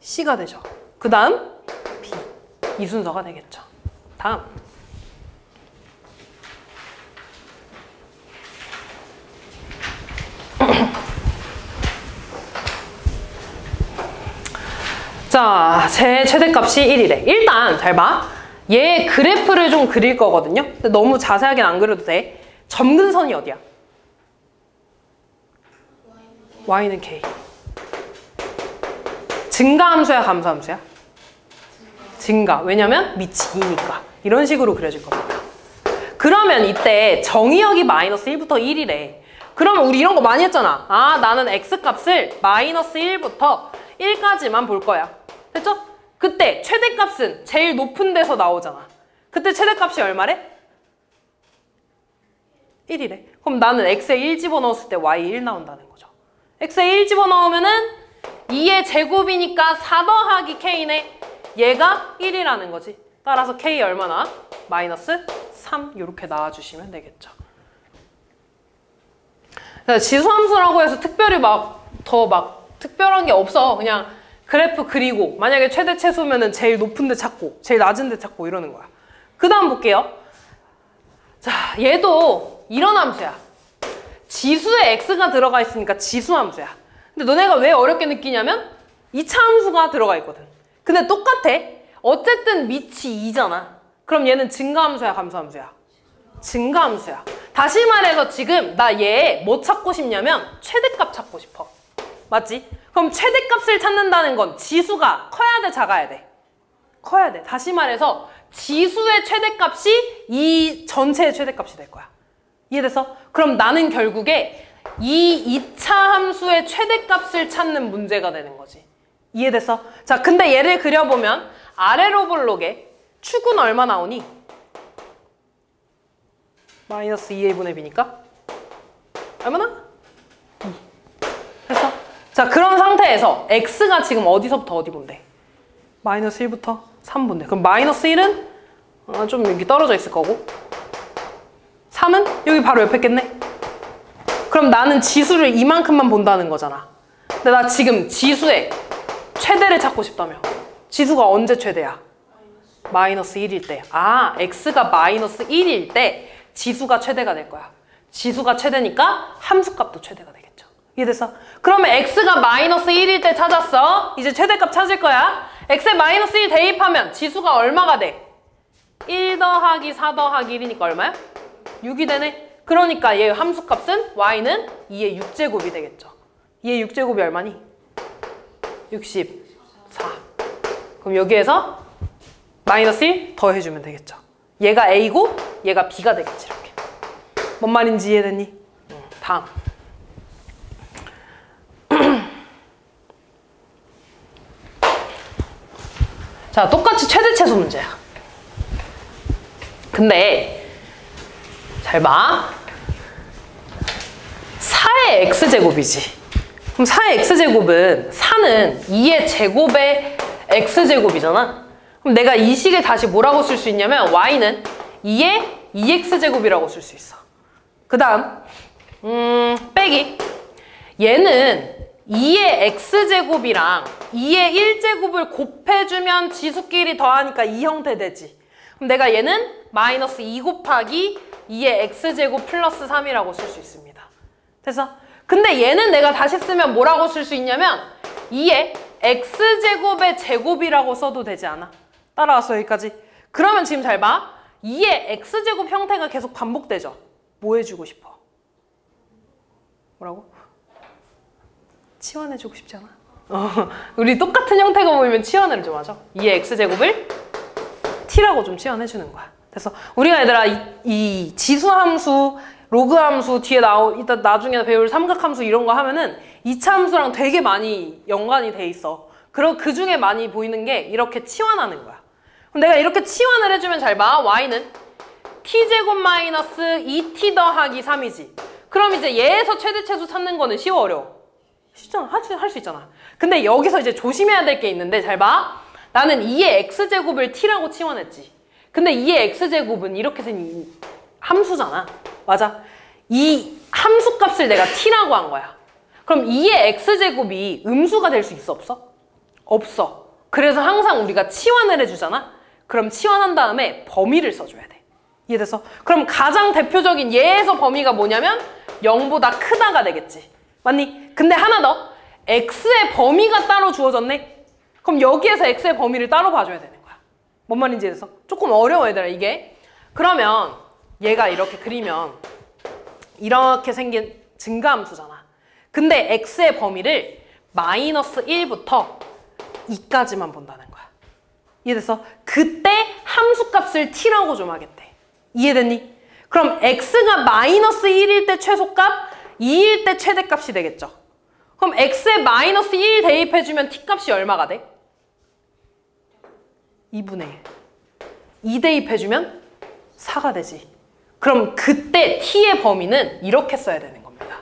C가 되죠. 그 다음 B. 이 순서가 되겠죠. 다음. 자, 제 최대값이 1이래. 일단 잘 봐. 얘 그래프를 좀 그릴 거거든요. 근데 너무 자세하게는 안 그려도 돼. 점근선이 어디야? Y는 K. 증가함수야 감소함수야? 증가. 왜냐면 밑이 2니까. 이런 식으로 그려질 겁니다. 그러면 이때 정의역이 마이너스 1부터 1이래. 그러면 우리 이런 거 많이 했잖아. 아, 나는 x값을 마이너스 1부터 1까지만 볼 거야. 됐죠? 그때 최대값은 제일 높은 데서 나오잖아. 그때 최대값이 얼마래? 1이래. 그럼 나는 x에 1 집어넣었을 때 y 1 나온다는 거죠. x에 1 집어넣으면은 2의 제곱이니까 4 더하기 k네. 얘가 1이라는 거지. 따라서 k 얼마나? 마이너스 3 이렇게 나와주시면 되겠죠. 지수함수라고 해서 특별히 더 특별한 게 없어. 그냥 그래프 그리고 만약에 최대 최소면은 제일 높은 데 찾고 제일 낮은 데 찾고 이러는 거야. 그 다음 볼게요. 자, 얘도 이런 함수야. 지수에 x가 들어가 있으니까 지수함수야. 근데 너네가 왜 어렵게 느끼냐면 2차 함수가 들어가 있거든. 근데 똑같아. 어쨌든 밑이 2잖아. 그럼 얘는 증가함수야, 감소함수야? 증가함수야. 다시 말해서 지금 나 얘 뭐 찾고 싶냐면 최대값 찾고 싶어. 맞지? 그럼 최대값을 찾는다는 건 지수가 커야 돼, 작아야 돼? 커야 돼. 다시 말해서 지수의 최대값이 이 전체의 최대값이 될 거야. 이해됐어? 그럼 나는 결국에 이 2차 함수의 최대값을 찾는 문제가 되는 거지. 이해됐어? 자, 근데 얘를 그려보면 아래로 볼록에 축은 얼마 나오니? 마이너스 2a분의 b니까 얼마나? 2. 됐어? 자, 그런 상태에서 x가 지금 어디서부터 어디 본대? 마이너스 1부터 3 본대. 그럼 마이너스 1은 좀 여기 떨어져 있을 거고 3은 여기 바로 옆에 있겠네? 그럼 나는 지수를 이만큼만 본다는 거잖아. 근데 나 지금 지수의 최대를 찾고 싶다며. 지수가 언제 최대야? 마이너스 1일 때. 아, x가 마이너스 1일 때 지수가 최대가 될 거야. 지수가 최대니까 함수값도 최대가 되겠죠. 이해됐어? 그러면 x가 마이너스 1일 때 찾았어. 이제 최대값 찾을 거야. x에 마이너스 1 대입하면 지수가 얼마가 돼? 1 더하기 4 더하기 1이니까 얼마야? 6이 되네. 그러니까 얘 함수값은 y는 2의 6제곱이 되겠죠. 2의 6제곱이 얼마니? 64. 그럼 여기에서 마이너스 1 더해주면 되겠죠. 얘가 a고 얘가 b가 되겠지. 이렇게. 뭔 말인지 이해됐니? 다음. 자, 똑같이 최대 최소 문제야. 근데 잘 봐. 4의 x제곱이지. 그럼 4의 x제곱은 4는 2의 제곱의 x제곱이잖아. 그럼 내가 이 식을 다시 뭐라고 쓸 수 있냐면 y는 2의 2x제곱이라고 쓸 수 있어. 그 다음 빼기. 얘는 2의 x제곱이랑 2의 1제곱을 곱해주면 지수끼리 더하니까 이 형태 되지. 그럼 내가 얘는 마이너스 2 곱하기 2의 x제곱 플러스 3이라고 쓸 수 있습니다. 됐어? 근데 얘는 내가 다시 쓰면 뭐라고 쓸 수 있냐면 2의 x제곱의 제곱이라고 써도 되지 않아? 따라왔어, 여기까지. 그러면 지금 잘 봐. 2의 x제곱 형태가 계속 반복되죠? 뭐 해주고 싶어? 뭐라고? 치환해주고 싶지 않아? 우리 똑같은 형태가 보이면 치환을 좀 하죠. 2의 x제곱을 t라고 좀 치환해주는 거야. 그래서 우리가 얘들아 이 지수함수, 로그함수 뒤에 이따 나중에 배울 삼각함수 이런 거 하면은 2차 함수랑 되게 많이 연관이 돼 있어. 그 중에 많이 보이는 게 이렇게 치환하는 거야. 그럼 내가 이렇게 치환을 해주면 잘 봐. y는 t제곱 마이너스 2t 더하기 3이지. 그럼 이제 얘에서 최대 최소 찾는 거는 쉬워, 어려워? 쉽잖아. 할 수 있잖아. 근데 여기서 이제 조심해야 될 게 있는데 잘 봐. 나는 2의 x제곱을 t라고 치환했지. 근데 2의 x제곱은 이렇게 생긴 함수잖아. 맞아? 이 함수값을 내가 t라고 한 거야. 그럼 2의 x제곱이 음수가 될 수 있어, 없어? 없어. 그래서 항상 우리가 치환을 해주잖아. 그럼 치환한 다음에 범위를 써줘야 돼. 이해됐어? 그럼 가장 대표적인 얘에서 범위가 뭐냐면 0보다 크다가 되겠지. 맞니? 근데 하나 더. x의 범위가 따로 주어졌네? 그럼 여기에서 x의 범위를 따로 봐줘야 되는 거야. 뭔 말인지 이해됐어? 조금 어려워, 얘들아, 이게. 그러면 얘가 이렇게 그리면 이렇게 생긴 증가함수잖아. 근데 x의 범위를 마이너스 1부터 2까지만 본다는 거야. 이해됐어? 그때 함수값을 t라고 좀 하겠대. 이해됐니? 그럼 x가 마이너스 1일 때 최소값, 2일 때 최대값이 되겠죠. 그럼 x에 마이너스 1 대입해주면 t 값이 얼마가 돼? 2분의 1. 2 대입해주면 4가 되지. 그럼 그때 t의 범위는 이렇게 써야 되는 겁니다.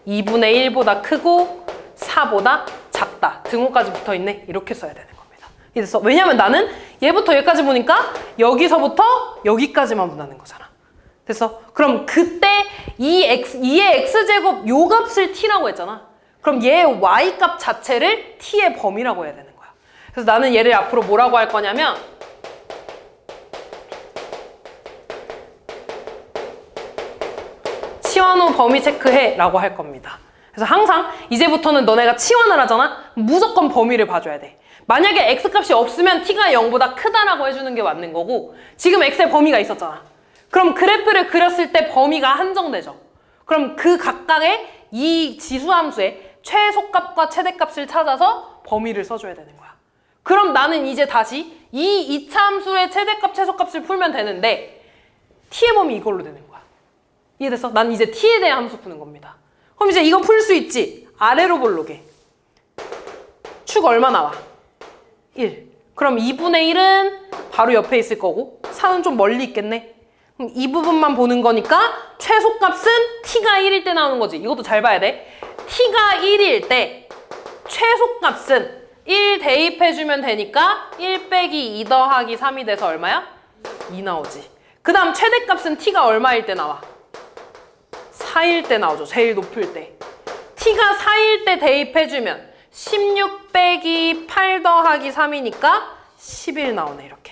2분의 1보다 크고 4보다 작다. 등호까지 붙어있네. 이렇게 써야 되는 겁니다. 그래서 왜냐면 나는 얘부터 여기까지 보니까 여기서부터 여기까지만 분하는 거잖아. 됐어? 그럼 그때 2의 x제곱 요 값을 t라고 했잖아. 그럼 얘 y값 자체를 t의 범위라고 해야 되는 거야. 그래서 나는 얘를 앞으로 뭐라고 할 거냐면 치환 후 범위 체크해 라고 할 겁니다. 그래서 항상 이제부터는 너네가 치환을 하잖아? 무조건 범위를 봐줘야 돼. 만약에 x값이 없으면 t가 0보다 크다라고 해주는 게 맞는 거고 지금 x의 범위가 있었잖아. 그럼 그래프를 그렸을 때 범위가 한정되죠. 그럼 그 각각의 이 지수함수의 최소값과 최대값을 찾아서 범위를 써줘야 되는 거야. 그럼 나는 이제 다시 이 2차 함수의 최대값, 최소값을 풀면 되는데 t의 범위 이걸로 되는 거야. 이해됐어? 난 이제 t에 대한 함수 푸는 겁니다. 그럼 이제 이거 풀 수 있지? 아래로 볼록에 축 얼마 나와? 1. 그럼 2분의 1은 바로 옆에 있을 거고 4는 좀 멀리 있겠네. 그럼 이 부분만 보는 거니까 최소값은 t가 1일 때 나오는 거지. 이것도 잘 봐야 돼. t가 1일 때 최소값은 1 대입해주면 되니까 1 빼기 2 더하기 3이 돼서 얼마야? 2 나오지. 그 다음 최대값은 t가 얼마일 때 나와? 4일 때 나오죠. 제일 높을 때. t가 4일 때 대입해주면 16 빼기 8 더하기 3이니까 11 나오네. 이렇게.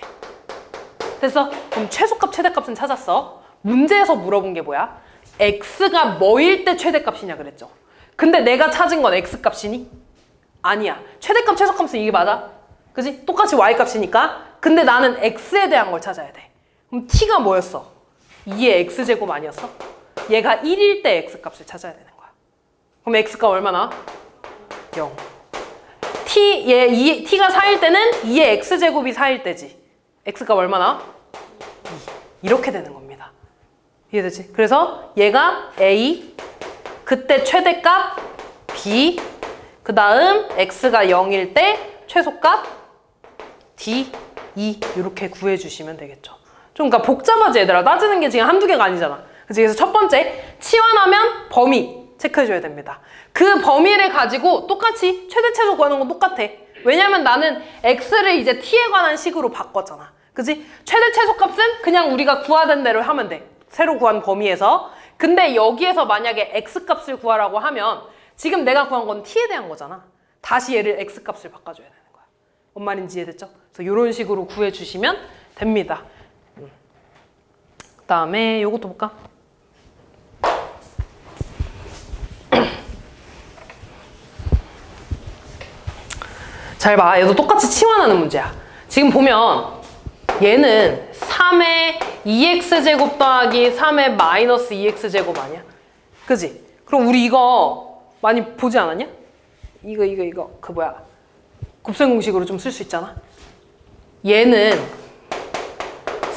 됐어? 그럼 최소값, 최대값은 찾았어. 문제에서 물어본 게 뭐야? x가 뭐일 때 최대값이냐 그랬죠. 근데 내가 찾은 건 x값이니? 아니야. 최대값, 최소값은 이게 맞아. 그지? 똑같이 y값이니까. 근데 나는 x에 대한 걸 찾아야 돼. 그럼 t가 뭐였어? 2의 x제곱 아니었어? 얘가 1일 때 x값을 찾아야 되는 거야. 그럼 x가 얼마나? 0. t가 4일 때는 2의 x제곱이 4일 때지. x가 얼마나? 2. 이렇게 되는 겁니다. 이해되지? 그래서 얘가 a, 그때 최대값 b, 그 다음 x가 0일 때 최소값 d, 2 이렇게 구해주시면 되겠죠. 좀 그러니까 복잡하지 얘들아. 따지는 게 지금 한두 개가 아니잖아. 그래서 첫 번째, 치환하면 범위 체크해줘야 됩니다. 그 범위를 가지고 똑같이 최대 최소 구하는 건 똑같아. 왜냐면 나는 x를 이제 t에 관한 식으로 바꿨잖아. 그지? 최대 최소 값은 그냥 우리가 구하던 대로 하면 돼. 새로 구한 범위에서. 근데 여기에서 만약에 x값을 구하라고 하면 지금 내가 구한 건 t에 대한 거잖아. 다시 얘를 x값을 바꿔줘야 되는 거야. 뭔 말인지 이해됐죠? 그래서 이런 식으로 구해주시면 됩니다. 그 다음에 요것도 볼까? 잘 봐. 얘도 똑같이 치환하는 문제야. 지금 보면 얘는 3의 2x제곱 더하기 3의 마이너스 2x제곱 아니야? 그지? 그럼 우리 이거 많이 보지 않았냐? 이거 그 뭐야 곱셈 공식으로 좀 쓸 수 있잖아. 얘는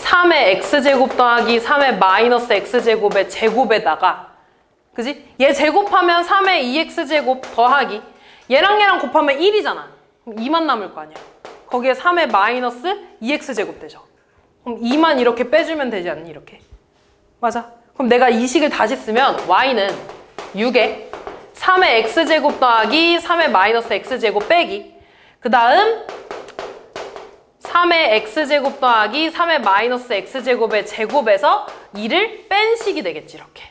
3의 x제곱 더하기 3의 마이너스 x제곱의 제곱에다가 그지? 얘 제곱하면 3의 2x제곱 더하기 얘랑 곱하면 1이잖아. 그럼 2만 남을 거 아니야. 거기에 3의 마이너스 2x제곱 되죠. 그럼 2만 이렇게 빼주면 되지 않니? 이렇게. 맞아. 그럼 내가 이 식을 다시 쓰면 y는 6에 3의 x제곱 더하기 3의 마이너스 x제곱 빼기 그 다음 3의 x제곱 더하기 3의 마이너스 x제곱의 제곱에서 2를 뺀 식이 되겠지. 이렇게.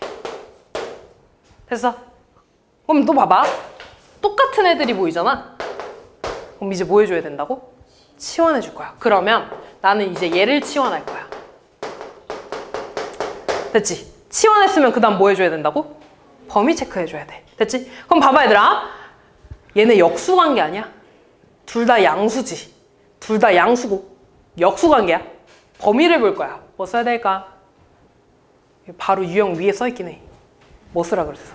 됐어? 그럼 또 봐봐. 똑같은 애들이 보이잖아. 그럼 이제 뭐 해줘야 된다고? 치환해 줄 거야. 그러면 나는 이제 얘를 치환할 거야. 됐지? 치환했으면 그 다음 뭐 해줘야 된다고? 범위 체크해줘야 돼. 됐지? 그럼 봐봐 얘들아. 얘네 역수관계 아니야? 둘 다 양수지. 둘 다 양수고 역수관계야. 범위를 볼 거야. 뭐 써야 될까? 바로 유형 위에 써있긴 해. 뭐 쓰라 그랬어?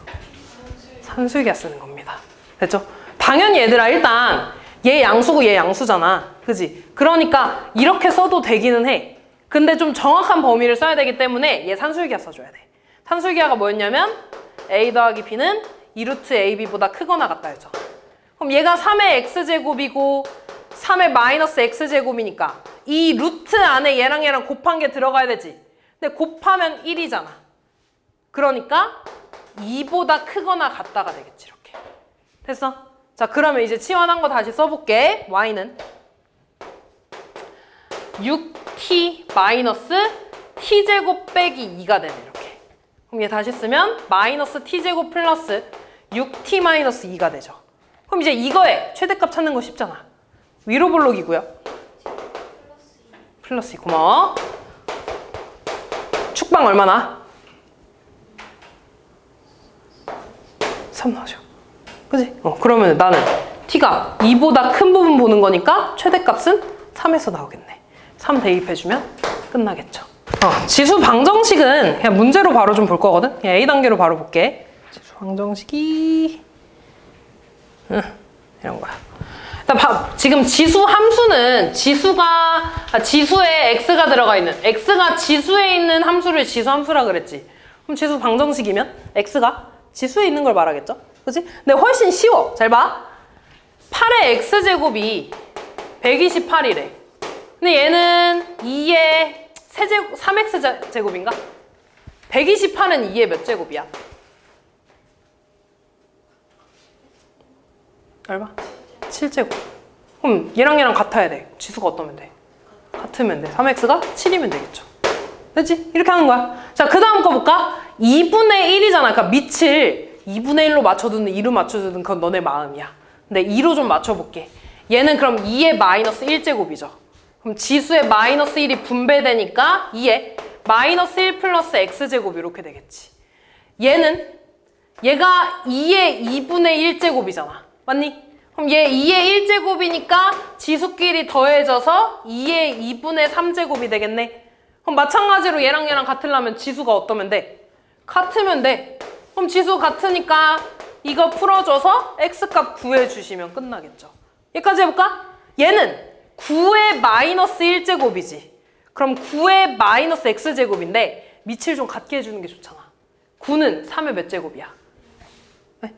산술기하 쓰는 겁니다. 됐죠? 당연히 얘들아 일단 얘 양수고 얘 양수잖아. 그지? 그러니까 이렇게 써도 되기는 해. 근데 좀 정확한 범위를 써야 되기 때문에 얘 산술기하 써줘야 돼. 산술기하가 뭐였냐면 a 더하기 b는 이 루트 AB보다 크거나 같다 했죠. 그럼 얘가 3의 X제곱이고 3의 마이너스 X제곱이니까 이 루트 안에 얘랑 곱한 게 들어가야 되지. 근데 곱하면 1이잖아. 그러니까 2보다 크거나 같다가 되겠지. 이렇게. 됐어? 자, 그러면 이제 치환한 거 다시 써볼게. y는 6t 마이너스 t제곱 빼기 2가 되네. 이렇게. 그럼 얘 다시 쓰면 마이너스 t제곱 플러스 6t 마이너스 2가 되죠. 그럼 이제 이거에 최대값 찾는 거 쉽잖아. 위로 볼록이고요. 플러스 2. 고마워. 축방 얼마나? 3 나오죠. 그지? 그러면 나는 t가 2보다 큰 부분 보는 거니까 최대값은 3에서 나오겠네. 3 대입해주면 끝나겠죠. 지수 방정식은 그냥 문제로 바로 좀 볼 거거든? 그냥 A단계로 바로 볼게. 지수 방정식이 이런 거야. 지금 지수 함수는 지수에 x가 들어가 있는, x가 지수에 있는 함수를 지수 함수라 그랬지. 그럼 지수 방정식이면 x가 지수에 있는 걸 말하겠죠? 그치? 근데 훨씬 쉬워. 잘 봐. 8의 x제곱이 128이래. 근데 얘는 2의 3x제곱인가? 128은 2의 몇 제곱이야? 얼마? 7제곱. 그럼 얘랑 같아야 돼. 지수가 어떠면 돼? 같으면 돼. 3x가 7이면 되겠죠. 됐지? 이렇게 하는 거야. 자, 그 다음 거 볼까? 2분의 1이잖아. 그러니까 밑을 2분의 1로 맞춰두든 2로 맞춰두든 그건 너네 마음이야. 근데 2로 좀 맞춰볼게. 얘는 그럼 2의 마이너스 1제곱이죠. 그럼 지수에 마이너스 1이 분배되니까 2에 마이너스 1 플러스 x제곱 이렇게 되겠지. 얘가 2의 2분의 1제곱이잖아. 맞니? 그럼 얘 2의 1제곱이니까 지수끼리 더해져서 2의 2분의 3제곱이 되겠네. 그럼 마찬가지로 얘랑 같으려면 지수가 어떠면 돼? 같으면 돼. 그럼 지수 같으니까 이거 풀어줘서 x값 구해주시면 끝나겠죠. 여기까지 해볼까? 얘는 9의 마이너스 1제곱이지. 그럼 9의 마이너스 x제곱인데 밑을 좀 같게 해주는 게 좋잖아. 9는 3의 몇 제곱이야? 네?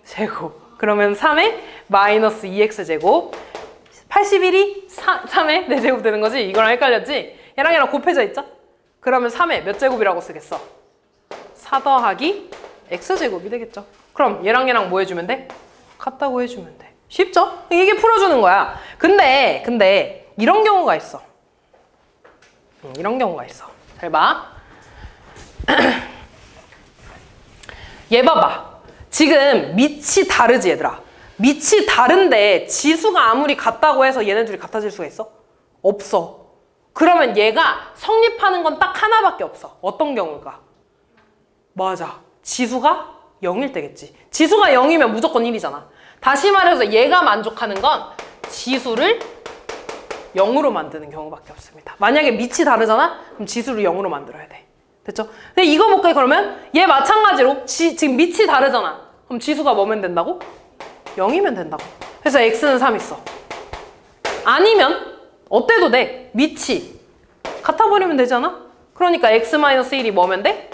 제곱. 그러면 3의 마이너스 2x제곱. 81이 3의 4제곱 되는 거지? 이거랑 헷갈렸지? 얘랑 곱해져 있죠? 그러면 3의 몇 제곱이라고 쓰겠어? 4 더하기 x제곱이 되겠죠. 그럼 얘랑 뭐 해주면 돼? 같다고 해주면 돼. 쉽죠? 이게 풀어주는 거야. 근데 이런 경우가 있어. 이런 경우가 있어. 잘 봐. 얘 봐봐. 지금 밑이 다르지 얘들아. 밑이 다른데 지수가 아무리 같다고 해서 얘네들이 같아질 수가 있어? 없어. 그러면 얘가 성립하는 건 딱 하나밖에 없어. 어떤 경우가? 맞아. 지수가 0일 때겠지. 지수가 0이면 무조건 1이잖아. 다시 말해서 얘가 만족하는 건 지수를 0으로 만드는 경우밖에 없습니다. 만약에 밑이 다르잖아? 그럼 지수를 0으로 만들어야 돼. 됐죠? 근데 이거 볼까요? 그러면 얘 마찬가지로 지금 밑이 다르잖아. 그럼 지수가 뭐면 된다고? 0이면 된다고. 그래서 x는 3 있어. 아니면 어때도 돼. 밑이 같아버리면 되잖아? 그러니까 x-1이 뭐면 돼?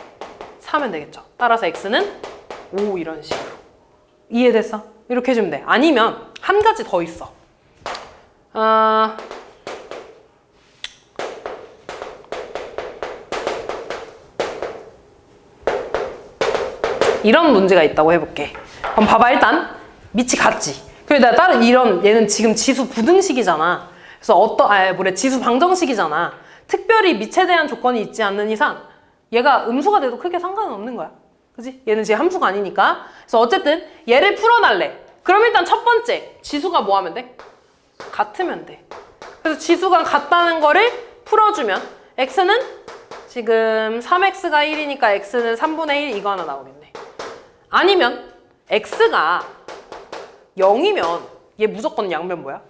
4면 되겠죠. 따라서 x는 5 이런 식으로. 이해됐어? 이렇게 해주면 돼. 아니면 한 가지 더 있어. 이런 문제가 있다고 해볼게. 그럼 봐봐. 일단 밑이 같지. 그리고 내가 다른 얘는 지금 지수 부등식이잖아. 그래서 지수 방정식이잖아. 특별히 밑에 대한 조건이 있지 않는 이상 얘가 음수가 돼도 크게 상관은 없는 거야. 그지? 얘는 지금 함수가 아니니까. 그래서 어쨌든 얘를 풀어달래. 그럼 일단 첫 번째 지수가 뭐 하면 돼? 같으면 돼. 그래서 지수가 같다는 거를 풀어주면 x는 지금 3x가 1이니까 x는 3분의 1 이거 하나 나오겠네. 아니면 x가 0이면 얘 무조건 양면 뭐야?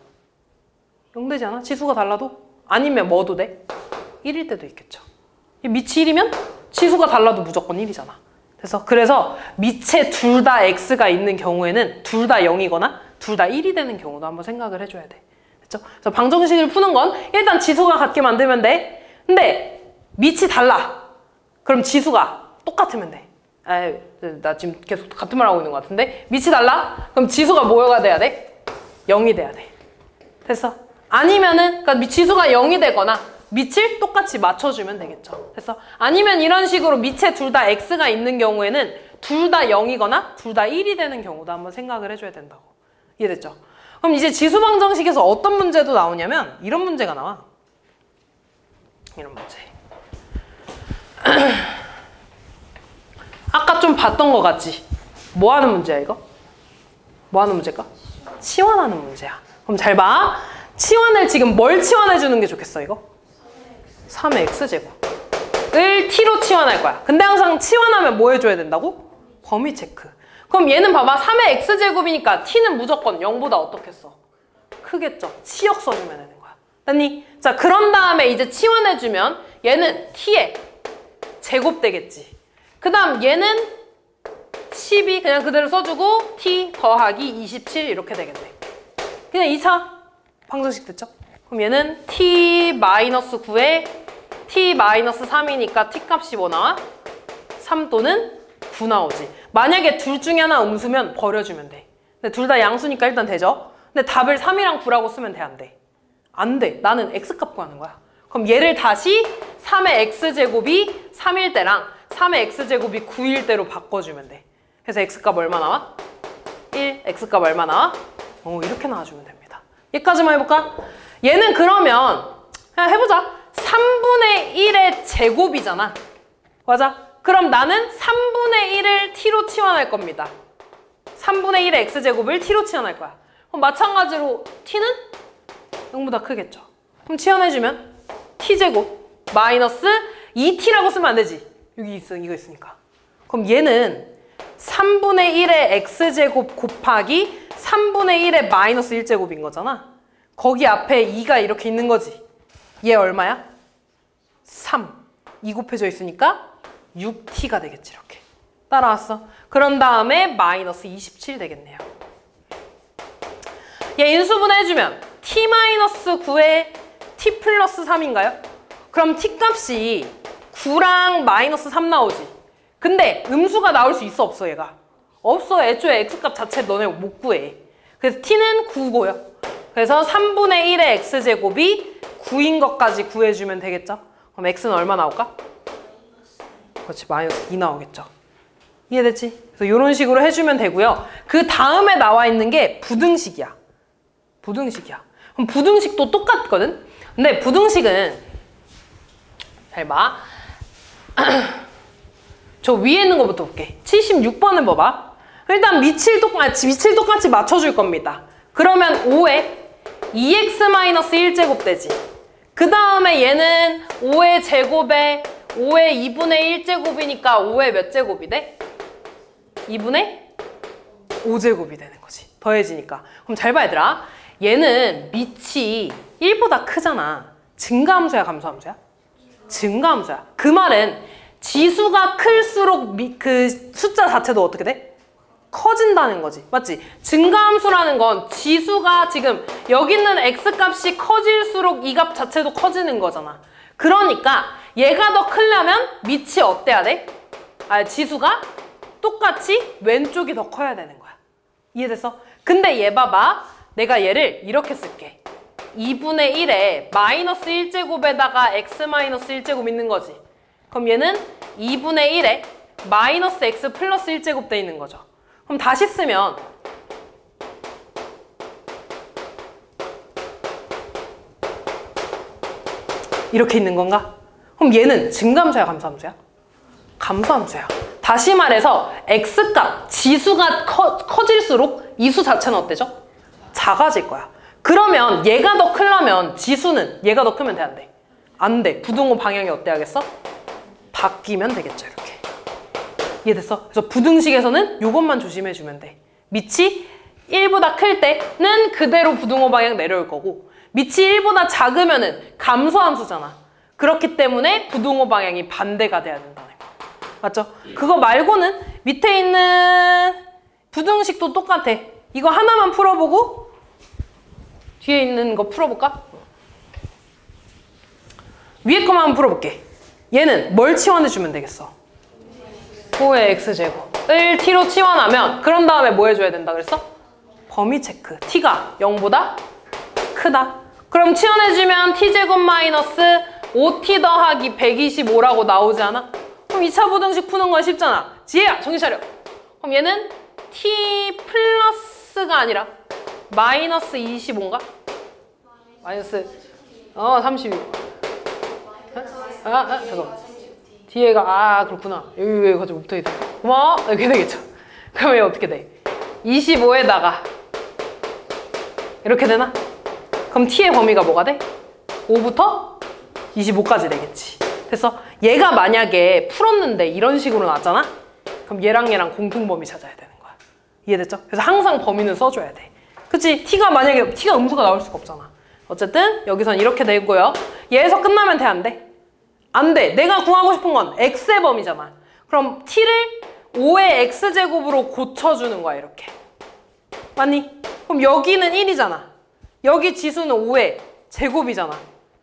0 되지 않아? 지수가 달라도? 아니면 뭐도 돼? 1일 때도 있겠죠. 밑이 1이면 지수가 달라도 무조건 1이잖아. 그래서 밑에 둘 다 x가 있는 경우에는 둘 다 0이거나 둘 다 1이 되는 경우도 한번 생각을 해줘야 돼. 됐죠? 그래서 방정식을 푸는 건 일단 지수가 같게 만들면 돼. 근데 밑이 달라. 그럼 지수가 똑같으면 돼. 나 지금 계속 같은 말 하고 있는 것 같은데? 밑이 달라? 그럼 지수가 뭐가 돼야 돼? 0이 돼야 돼. 됐어? 아니면은, 그러니까 지수가 0이 되거나 밑을 똑같이 맞춰주면 되겠죠. 됐어? 아니면 이런 식으로 밑에 둘 다 x가 있는 경우에는 둘 다 0이거나 둘 다 1이 되는 경우도 한번 생각을 해줘야 된다고. 이해됐죠? 그럼 이제 지수방정식에서 어떤 문제도 나오냐면 이런 문제가 나와. 이런 문제. 아까 좀 봤던 거 같지? 뭐 하는 문제야 이거? 뭐 하는 문제일까? 치환하는 문제야. 그럼 잘 봐. 치환을 지금 뭘 치환해 주는 게 좋겠어 이거? 3의 x제곱을 t로 치환할 거야. 근데 항상 치환하면 뭐 해줘야 된다고? 범위 체크. 그럼 얘는 봐봐. 3의 x제곱이니까 t는 무조건 0보다 어떻겠어? 크겠죠. 치역 써주면 되는 거야. 됐니? 자, 그런 다음에 이제 치환해주면 얘는 t의 제곱 되겠지. 그 다음 얘는 12 그냥 그대로 써주고 t 더하기 27 이렇게 되겠네. 그냥 2차 방정식 됐죠? 그럼 얘는 t-9에 t-3이니까 t 값이 뭐 나와? 3 또는 9 나오지. 만약에 둘 중에 하나 음수면 버려주면 돼. 근데 둘 다 양수니까 일단 되죠? 근데 답을 3이랑 9라고 쓰면 돼, 안 돼? 안 돼. 나는 x값 구하는 거야. 그럼 얘를 다시 3의 x제곱이 3일 때랑 3의 x제곱이 9일 때로 바꿔주면 돼. 그래서 x값 얼마 나와? 1, x값 얼마 나와? 이렇게 나와주면 됩니다. 얘까지만 해볼까? 얘는 그러면 그냥 해보자. 3분의 1의 제곱이잖아. 맞아? 그럼 나는 3분의 1을 t로 치환할 겁니다. 3분의 1의 x제곱을 t로 치환할 거야. 그럼 마찬가지로 t는 0보다 크겠죠. 그럼 치환해주면 t제곱 마이너스 2t라고 쓰면 안 되지. 여기 있어, 이거 있으니까. 그럼 얘는 3분의 1의 x제곱 곱하기 3분의 1의 마이너스 1제곱인 거잖아. 거기 앞에 2가 이렇게 있는 거지. 얘 얼마야? 3. 2 곱해져 있으니까 6t가 되겠지, 이렇게. 따라왔어. 그런 다음에 마이너스 27 되겠네요. 얘 인수분해 해주면 t-9에 t 플러스 3인가요? 그럼 t 값이 9랑 마이너스 3 나오지. 근데 음수가 나올 수 있어, 없어, 얘가? 없어. 애초에 x값 자체 너네 못 구해. 그래서 t는 9고요. 그래서 3분의 1의 x제곱이 9인 것까지 구해주면 되겠죠? 그럼 x는 얼마 나올까? 그렇지, 마이너스 2 나오겠죠. 이해됐지? 그래서 이런 식으로 해주면 되고요. 그 다음에 나와 있는 게 부등식이야. 부등식이야. 그럼 부등식도 똑같거든? 근데 부등식은 잘 봐. 저 위에 있는 거부터 볼게. 76번을 봐봐. 일단 밑을 똑같이 맞춰줄 겁니다. 그러면 5에 2x-1제곱 되지. 그 다음에 얘는 5의 제곱에 5의 2분의 1제곱이니까 5의 몇 제곱이 돼? 2분의 5제곱이 되는 거지. 더해지니까. 그럼 잘 봐, 얘들아. 얘는 밑이 1보다 크잖아. 증가함수야, 감소함수야? 증가함수야. 그 말은 지수가 클수록 그 숫자 자체도 어떻게 돼? 커진다는 거지. 맞지? 증가함수라는 건 지수가 지금 여기 있는 x값이 커질수록 이 값 자체도 커지는 거잖아. 그러니까 얘가 더 크려면 밑이 어때야 돼? 지수가 똑같이 왼쪽이 더 커야 되는 거야. 이해됐어? 근데 얘 봐봐. 내가 얘를 이렇게 쓸게. 2분의 1에 마이너스 1제곱에다가 x 마이너스 1제곱 있는 거지. 그럼 얘는 2분의 1에 마이너스 x 플러스 1제곱 돼 있는 거죠. 그럼 다시 쓰면 이렇게 있는 건가? 그럼 얘는 증가함수야, 감소함수야? 감소함수야. 다시 말해서 x값, 지수가 커질수록 이 수 자체는 어때죠? 작아질 거야. 그러면 얘가 더 크려면 지수는 얘가 더 크면 돼, 안 돼? 안 돼. 부등호 방향이 어때야겠어? 바뀌면 되겠죠, 이렇게. 이해됐어? 그래서 부등식에서는 이것만 조심해주면 돼. 밑이 1보다 클 때는 그대로 부등호 방향 내려올 거고, 밑이 1보다 작으면은 감소함수잖아. 그렇기 때문에 부등호 방향이 반대가 돼야 된다는 거. 맞죠? 그거 말고는 밑에 있는 부등식도 똑같아. 이거 하나만 풀어보고 뒤에 있는 거 풀어볼까? 위에 거만 한번 풀어볼게. 얘는 뭘 치환해주면 되겠어? 5의 x제곱을 t로 치환하면 그런 다음에 뭐 해줘야 된다 그랬어? 범위 체크. t가 0보다 크다. 그럼 치환해주면 t제곱 마이너스 5t 더하기 125라고 나오지 않아? 그럼 2차 부등식 푸는 건 쉽잖아. 지혜야 정신 차려. 그럼 얘는 t 플러스가 아니라 마이너스 25인가? 마이너스 32. 잠깐만. 뒤에가 그렇구나. 여기 왜 가지고 붙어있어? 고마워. 이렇게 되겠죠. 그럼 얘 어떻게 돼? 25에다가 이렇게 되나? 그럼 t의 범위가 뭐가 돼? 5부터 25까지 되겠지. 그래서 얘가 만약에 풀었는데 이런 식으로 나왔잖아? 그럼 얘랑 공통범위 찾아야 되는 거야. 이해됐죠? 그래서 항상 범위는 써줘야 돼. 그치? t가 만약에 t가 음수가 나올 수가 없잖아. 어쨌든 여기선 이렇게 되고요. 얘에서 끝나면 돼, 안 돼? 안 돼. 내가 구하고 싶은 건 x의 범위잖아. 그럼 t를 5의 x제곱으로 고쳐주는 거야, 이렇게. 맞니? 그럼 여기는 1이잖아. 여기 지수는 5의 제곱이잖아.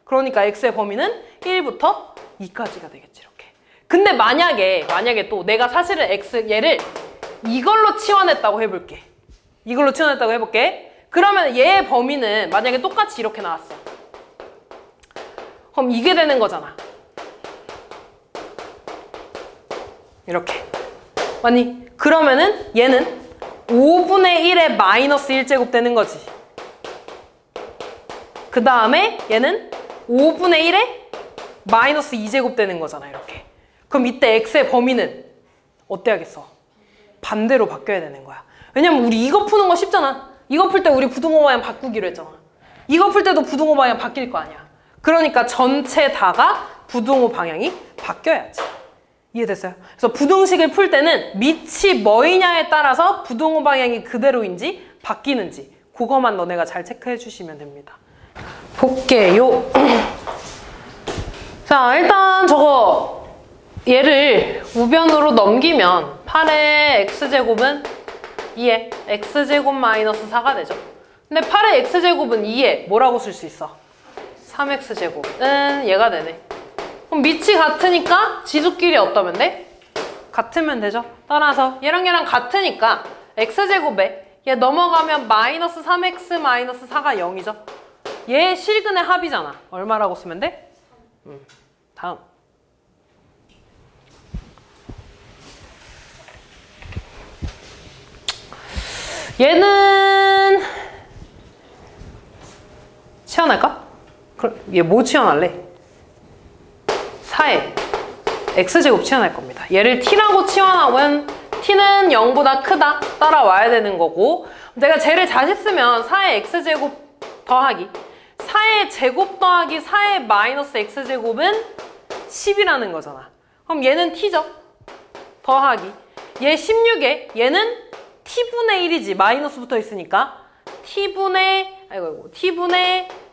그러니까 x의 범위는 1부터 2까지가 되겠지, 이렇게. 근데 만약에 또 내가 사실은 얘를 이걸로 치환했다고 해볼게. 이걸로 치환했다고 해볼게. 그러면 얘의 범위는 만약에 똑같이 이렇게 나왔어. 그럼 이게 되는 거잖아. 이렇게. 맞니? 그러면은 얘는 5분의 1의 마이너스 1제곱 되는 거지. 그 다음에 얘는 5분의 1의 마이너스 2제곱 되는 거잖아, 이렇게. 그럼 이때 x의 범위는 어때 하겠어? 반대로 바뀌어야 되는 거야. 왜냐면 우리 이거 푸는 거 쉽잖아. 이거 풀 때 우리 부등호 방향 바꾸기로 했잖아. 이거 풀 때도 부등호 방향 바뀔 거 아니야. 그러니까 전체 다가 부등호 방향이 바뀌어야지. 이해됐어요? 그래서 부등식을 풀 때는 밑이 뭐이냐에 따라서 부등호 방향이 그대로인지 바뀌는지 그거만 너네가 잘 체크해 주시면 됩니다. 볼게요. 자, 일단 저거 얘를 우변으로 넘기면 8의 x제곱은 2의 x제곱 마이너스 4가 되죠. 근데 8의 x제곱은 2에 뭐라고 쓸 수 있어? 3x제곱은 얘가 되네. 그럼 밑이 같으니까 지수끼리 어떠면 돼? 같으면 되죠. 따라서 얘랑 같으니까 x제곱에 얘 넘어가면 마이너스 3x 마이너스 4가 0이죠. 얘 실근의 합이잖아. 얼마라고 쓰면 돼? 다음. 얘는 치환할까? 그럼 얘 뭐 치환할래? 4에 x제곱 치환할 겁니다. 얘를 t라고 치환하면 t는 0보다 크다 따라와야 되는 거고, 내가 쟤를 다시 쓰면 4의 x제곱 더하기 4의 제곱 더하기 4의 마이너스 x제곱은 10이라는 거잖아. 그럼 얘는 t죠. 더하기 얘 16에 얘는 t분의 1이지. 마이너스 붙어 있으니까 t분의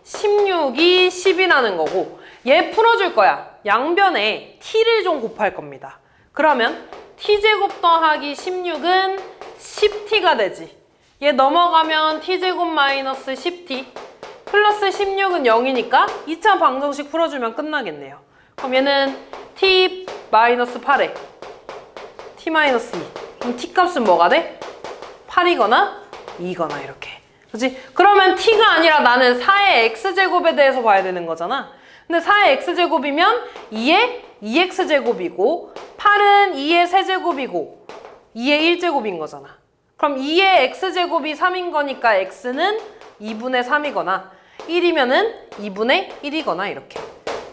16이 10이라는 거고, 얘 풀어줄 거야. 양변에 t를 좀 곱할 겁니다. 그러면 t제곱 더하기 16은 10t가 되지. 얘 넘어가면 t제곱 마이너스 10t 플러스 16은 0이니까 2차 방정식 풀어주면 끝나겠네요. 그럼 얘는 t 마이너스 8에 t 마이너스 2. 그럼 t 값은 뭐가 돼? 8이거나 2거나 이렇게. 그렇지? 그러면 t가 아니라 나는 4의 x제곱에 대해서 봐야 되는 거잖아. 근데 4의 x제곱이면 2의 2x제곱이고 8은 2의 세제곱이고 2의 1제곱인 거잖아. 그럼 2의 x제곱이 3인 거니까 x는 2분의 3이거나 1이면은 2분의 1이거나 이렇게.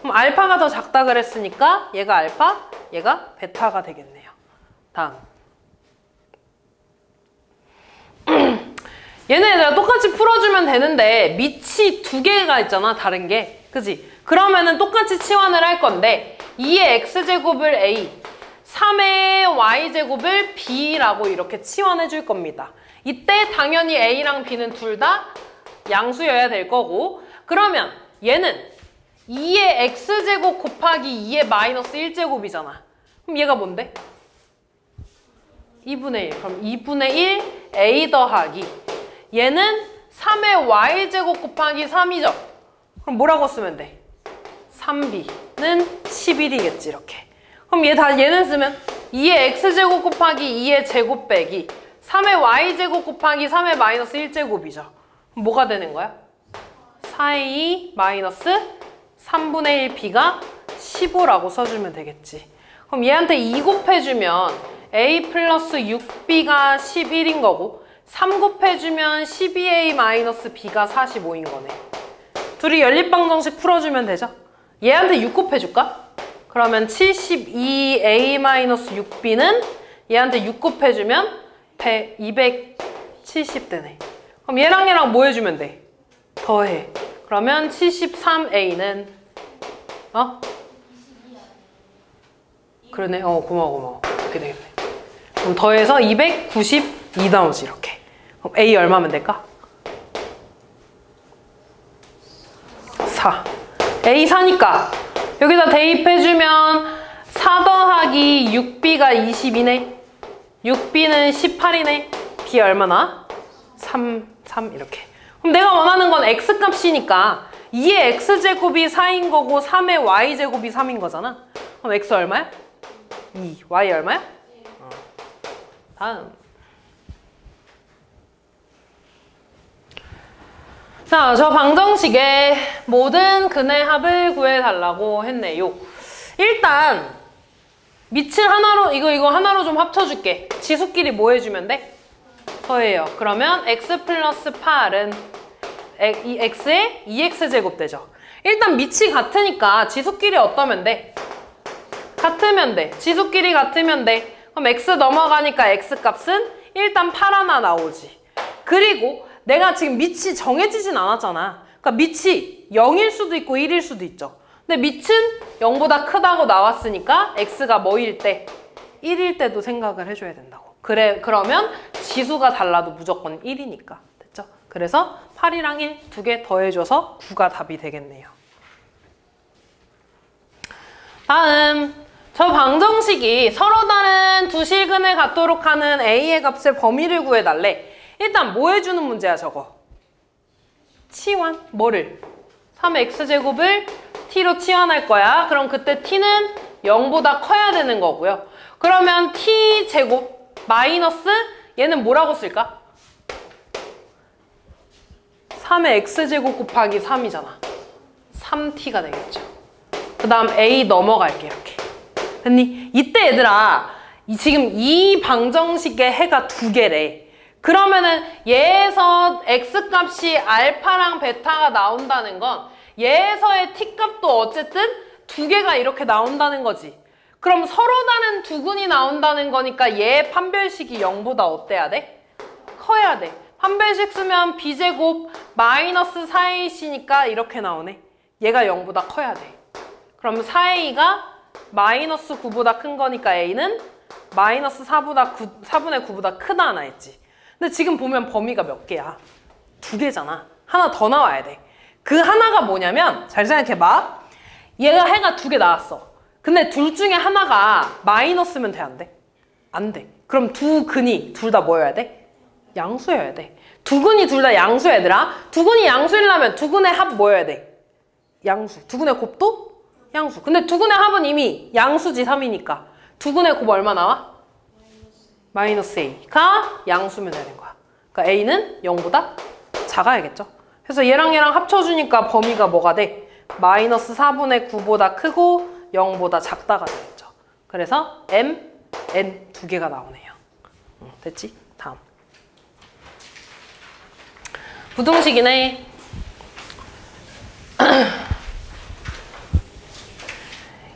그럼 알파가 더 작다 그랬으니까 얘가 알파, 얘가 베타가 되겠네요. 다음. 얘네들 똑같이 풀어주면 되는데 밑이 두 개가 있잖아, 다른 게. 그지? 그러면은 똑같이 치환을 할 건데 2의 x제곱을 a, 3의 y제곱을 b라고 이렇게 치환해 줄 겁니다. 이때 당연히 a랑 b는 둘 다 양수여야 될 거고, 그러면 얘는 2의 x제곱 곱하기 2의 마이너스 1제곱이잖아. 그럼 얘가 뭔데? 2분의 1. 그럼 2분의 1 a 더하기 얘는 3의 y제곱 곱하기 3이죠. 그럼 뭐라고 쓰면 돼? 3b는 11이겠지, 이렇게. 그럼 얘는 쓰면 2의 x제곱 곱하기 2의 제곱 빼기 3의 y제곱 곱하기 3의 마이너스 1제곱이죠. 뭐가 되는 거야? 4의 2 마이너스 3분의 1b가 15라고 써주면 되겠지. 그럼 얘한테 2 곱해주면 a 플러스 6b가 11인 거고 3 곱해주면 12a 마이너스 b가 45인 거네. 둘이 연립방정식 풀어주면 되죠? 얘한테 6 곱해줄까? 그러면 72a 마이너스 6b는 얘한테 6 곱해주면 270 되네. 그럼 얘랑 뭐 해주면 돼? 더해. 그러면 73a는 그러네. 고마워. 이렇게 되겠네. 그럼 더해서 292 나오지 이렇게. 그럼 a 얼마면 될까? 4. a 4니까 여기다 대입해주면 4 더하기 6b가 20이네. 6b는 18이네. b 얼마나? 3 이렇게. 그럼 내가 원하는 건 x값이니까 2의 x제곱이 4인 거고 3의 y제곱이 3인 거잖아. 그럼 x 얼마야? 2. y 얼마야? 다음. 자, 저 방정식에 모든 근의 합을 구해달라고 했네요. 일단 밑을 하나로 이거 하나로 좀 합쳐줄게. 지수끼리 뭐 해주면 돼? 더해요. 그러면 x 플러스 8은 이 x에 2x제곱 되죠. 일단 밑이 같으니까 지수끼리 어떠면 돼? 같으면 돼. 지수끼리 같으면 돼. 그럼 x 넘어가니까 x값은 일단 8 하나 나오지. 그리고 내가 지금 밑이 정해지진 않았잖아. 그러니까 밑이 0일 수도 있고 1일 수도 있죠. 근데 밑은 0보다 크다고 나왔으니까 x가 뭐일 때? 1일 때도 생각을 해줘야 된다고. 그러면 지수가 달라도 무조건 1이니까. 됐죠? 그래서 8이랑 1 두 개 더해줘서 9가 답이 되겠네요. 다음. 저 방정식이 서로 다른 두 실근을 갖도록 하는 a의 값의 범위를 구해달래. 일단 뭐 해주는 문제야 저거? 치환. 뭐를? 3x제곱을 t로 치환할 거야. 그럼 그때 t는 0보다 커야 되는 거고요. 그러면 t제곱 마이너스 얘는 뭐라고 쓸까? 3의 x제곱 곱하기 3이잖아. 3t가 되겠죠. 그 다음 a 넘어갈게 이렇게. 됐니? 이때 얘들아 지금 이 방정식의 해가 두 개래. 그러면은 얘에서 x값이 알파랑 베타가 나온다는 건 얘에서의 t값도 어쨌든 두 개가 이렇게 나온다는 거지. 그럼 서로 다른 두 근이 나온다는 거니까 얘 판별식이 0보다 어때야 돼? 커야 돼. 판별식 쓰면 b제곱 마이너스 4ac니까 이렇게 나오네. 얘가 0보다 커야 돼. 그럼 4a가 마이너스 9보다 큰 거니까 a는 마이너스 4분의 9보다 크다 하나 했지. 근데 지금 보면 범위가 몇 개야? 두 개잖아. 하나 더 나와야 돼. 그 하나가 뭐냐면 잘 생각해봐. 얘가 해가 두 개 나왔어. 근데 둘 중에 하나가 마이너스면 돼, 안 돼? 안 돼. 그럼 두 근이 둘 다 뭐여야 돼? 양수여야 돼. 두 근이 둘 다 양수야 얘들아. 두 근이 양수이려면 두 근의 합 뭐여야 돼? 양수. 두 근의 곱도? 양수. 근데 두 근의 합은 이미 양수지 3이니까. 두 근의 곱 얼마 나와? 마이너스 a가 양수면 되는 거야. 그러니까 a는 0보다 작아야겠죠. 그래서 얘랑 합쳐주니까 범위가 뭐가 돼? 마이너스 4분의 9보다 크고 0보다 작다가 되겠죠. 그래서 m, n 두 개가 나오네요. 됐지? 다음. 부등식이네.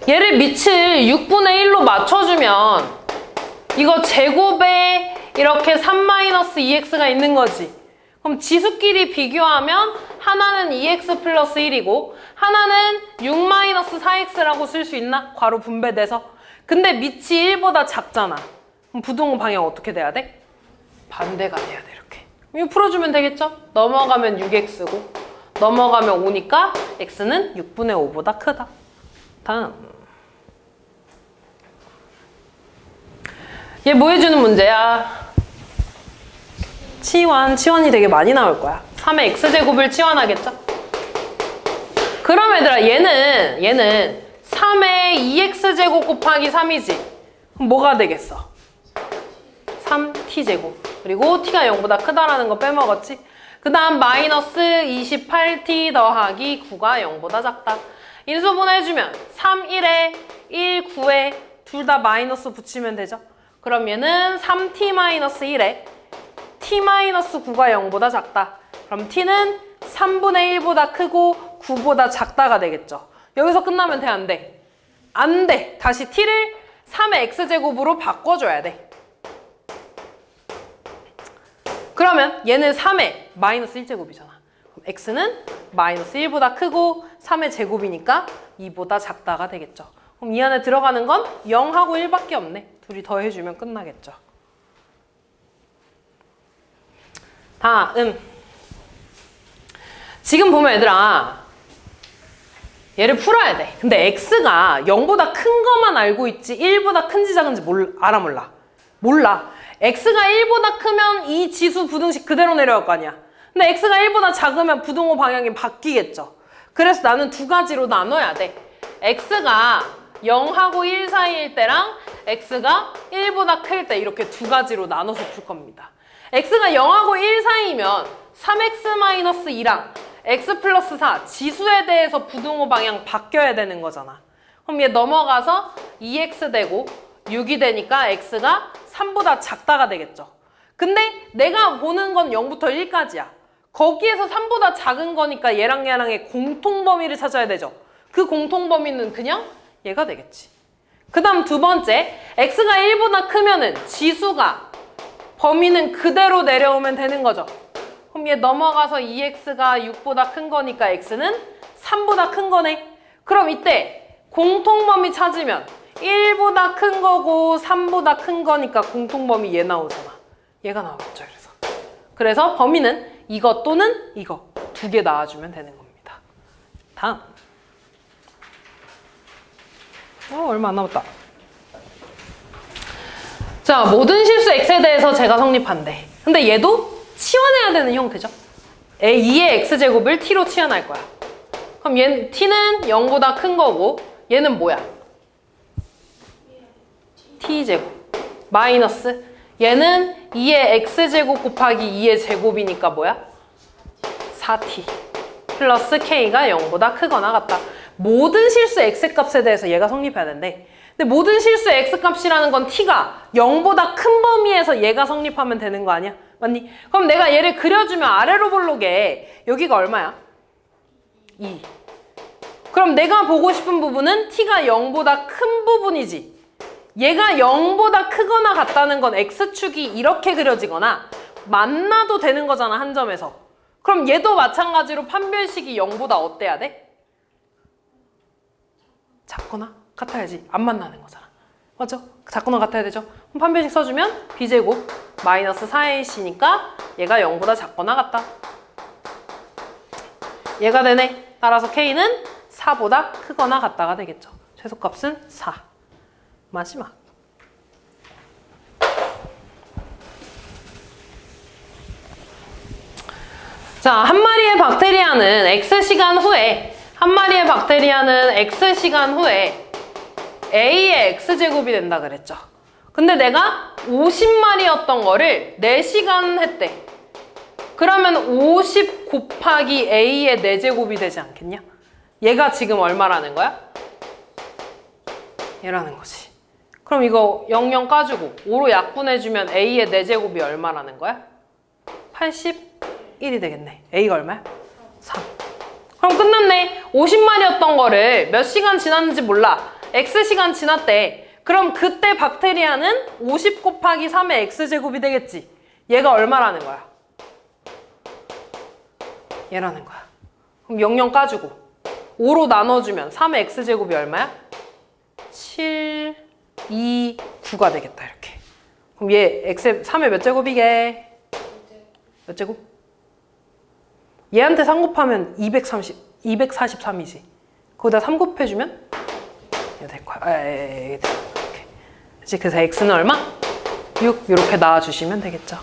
얘를 밑을 6분의 1로 맞춰주면 이거 제곱에 이렇게 3-2x가 있는 거지. 그럼 지수끼리 비교하면 하나는 2x 플러스 1이고 하나는 6-4x라고 쓸 수 있나? 괄호 분배돼서. 근데 밑이 1보다 작잖아. 그럼 부등 방향 어떻게 돼야 돼? 반대가 돼야 돼 이렇게. 이거 풀어주면 되겠죠? 넘어가면 6x고 넘어가면 5니까 x는 6분의 5보다 크다. 다음. 얘 뭐 해주는 문제야? 치환이 되게 많이 나올 거야. 3의 x제곱을 치환하겠죠? 그럼 얘들아 얘는 3의 2x제곱 곱하기 3이지. 그럼 뭐가 되겠어? 3t제곱. 그리고 t가 0보다 크다라는 거 빼먹었지? 그 다음 마이너스 28t 더하기 9가 0보다 작다. 인수분 해주면 3, 1에 1, 9에 둘 다 마이너스 붙이면 되죠? 그럼 얘는 3t-1에 t-9가 0보다 작다. 그럼 t는 3분의 1보다 크고 9보다 작다가 되겠죠? 여기서 끝나면 돼, 안 돼? 안 돼. 다시 t를 3의 x제곱으로 바꿔줘야 돼. 그러면 얘는 3의 마이너스 1제곱이잖아. 그럼 x는 마이너스 1보다 크고 3의 제곱이니까 2보다 작다가 되겠죠. 그럼 이 안에 들어가는 건 0하고 1밖에 없네. 둘이 더해주면 끝나겠죠. 다음. 지금 보면 얘들아, 얘를 풀어야 돼. 근데 x가 0보다 큰 것만 알고 있지 1보다 큰지 작은지 알아 몰라? 몰라. x가 1보다 크면 이 지수 부등식 그대로 내려갈 거 아니야. 근데 x가 1보다 작으면 부등호 방향이 바뀌겠죠. 그래서 나는 두 가지로 나눠야 돼. x가 0하고 1 사이일 때랑 x가 1보다 클 때 이렇게 두 가지로 나눠서 풀 겁니다. x가 0하고 1 사이면 3x-2랑 x 플러스 4 지수에 대해서 부등호 방향 바뀌어야 되는 거잖아. 그럼 얘 넘어가서 2x 되고 6이 되니까 x가 3보다 작다가 되겠죠. 근데 내가 보는 건 0부터 1까지야. 거기에서 3보다 작은 거니까 얘랑 얘랑의 공통범위를 찾아야 되죠. 그 공통범위는 그냥 얘가 되겠지. 그 다음 두 번째, x가 1보다 크면은 지수가 범위는 그대로 내려오면 되는 거죠. 그럼 얘 넘어가서 2x가 6보다 큰 거니까 x는 3보다 큰 거네. 그럼 이때 공통범위 찾으면 1보다 큰 거고 3보다 큰 거니까 공통범위 얘 나오잖아. 얘가 나오겠죠. 그래서 범위는 이거 또는 이거 두 개 나와주면 되는 겁니다. 다음. 얼마 안 남았다. 자, 모든 실수 x에 대해서 제가 성립한대. 근데 얘도 치환해야 되는 형태죠. 2의 x제곱을 t로 치환할 거야. 그럼 얘는 t는 0보다 큰 거고 얘는 뭐야? t제곱 마이너스 얘는 2의 x제곱 곱하기 2의 제곱이니까 뭐야? 4t 플러스 k가 0보다 크거나 같다. 모든 실수 x값에 대해서 얘가 성립해야 된대. 근데 모든 실수 x값이라는 건 t가 0보다 큰 범위에서 얘가 성립하면 되는 거 아니야? 맞니? 그럼 내가 얘를 그려주면 아래로 볼록에 여기가 얼마야? 2. 그럼 내가 보고 싶은 부분은 t가 0보다 큰 부분이지. 얘가 0보다 크거나 같다는 건 x축이 이렇게 그려지거나 만나도 되는 거잖아, 한 점에서. 그럼 얘도 마찬가지로 판별식이 0보다 어때야 돼? 작거나 같아야지. 안 만나는 거잖아. 맞죠? 작거나 같아야 되죠? 그럼 판별식 써주면 b제곱 마이너스 4ac니까 얘가 0보다 작거나 같다. 얘가 되네. 따라서 k는 4보다 크거나 같다가 되겠죠. 최소값은 4. 마지막. 자, 한 마리의 박테리아는 X시간 후에 X시간 후에 A의 X제곱이 된다 그랬죠. 근데 내가 50마리였던 거를 4시간 했대. 그러면 50 곱하기 A의 4제곱이 되지 않겠냐? 얘가 지금 얼마라는 거야? 얘라는 거지. 그럼 이거 00 까주고 5로 약분해주면 A의 4제곱이 얼마라는 거야? 81이 되겠네. A가 얼마야? 3. 그럼 끝났네. 50마리였던 거를 몇 시간 지났는지 몰라. X시간 지났대. 그럼 그때 박테리아는 50 곱하기 3의 X제곱이 되겠지. 얘가 얼마라는 거야? 얘라는 거야. 그럼 00 까주고 5로 나눠주면 3의 X제곱이 얼마야? 7, 2, 9가 되겠다. 이렇게. 그럼 얘 X의 3의 몇 제곱이게? 몇 제곱? 얘한테 3 곱하면 243이지. 거기다 3 곱해주면 이거 될 거야. 이렇게. 그래서 X는 얼마? 6 이렇게 나와주시면 되겠죠.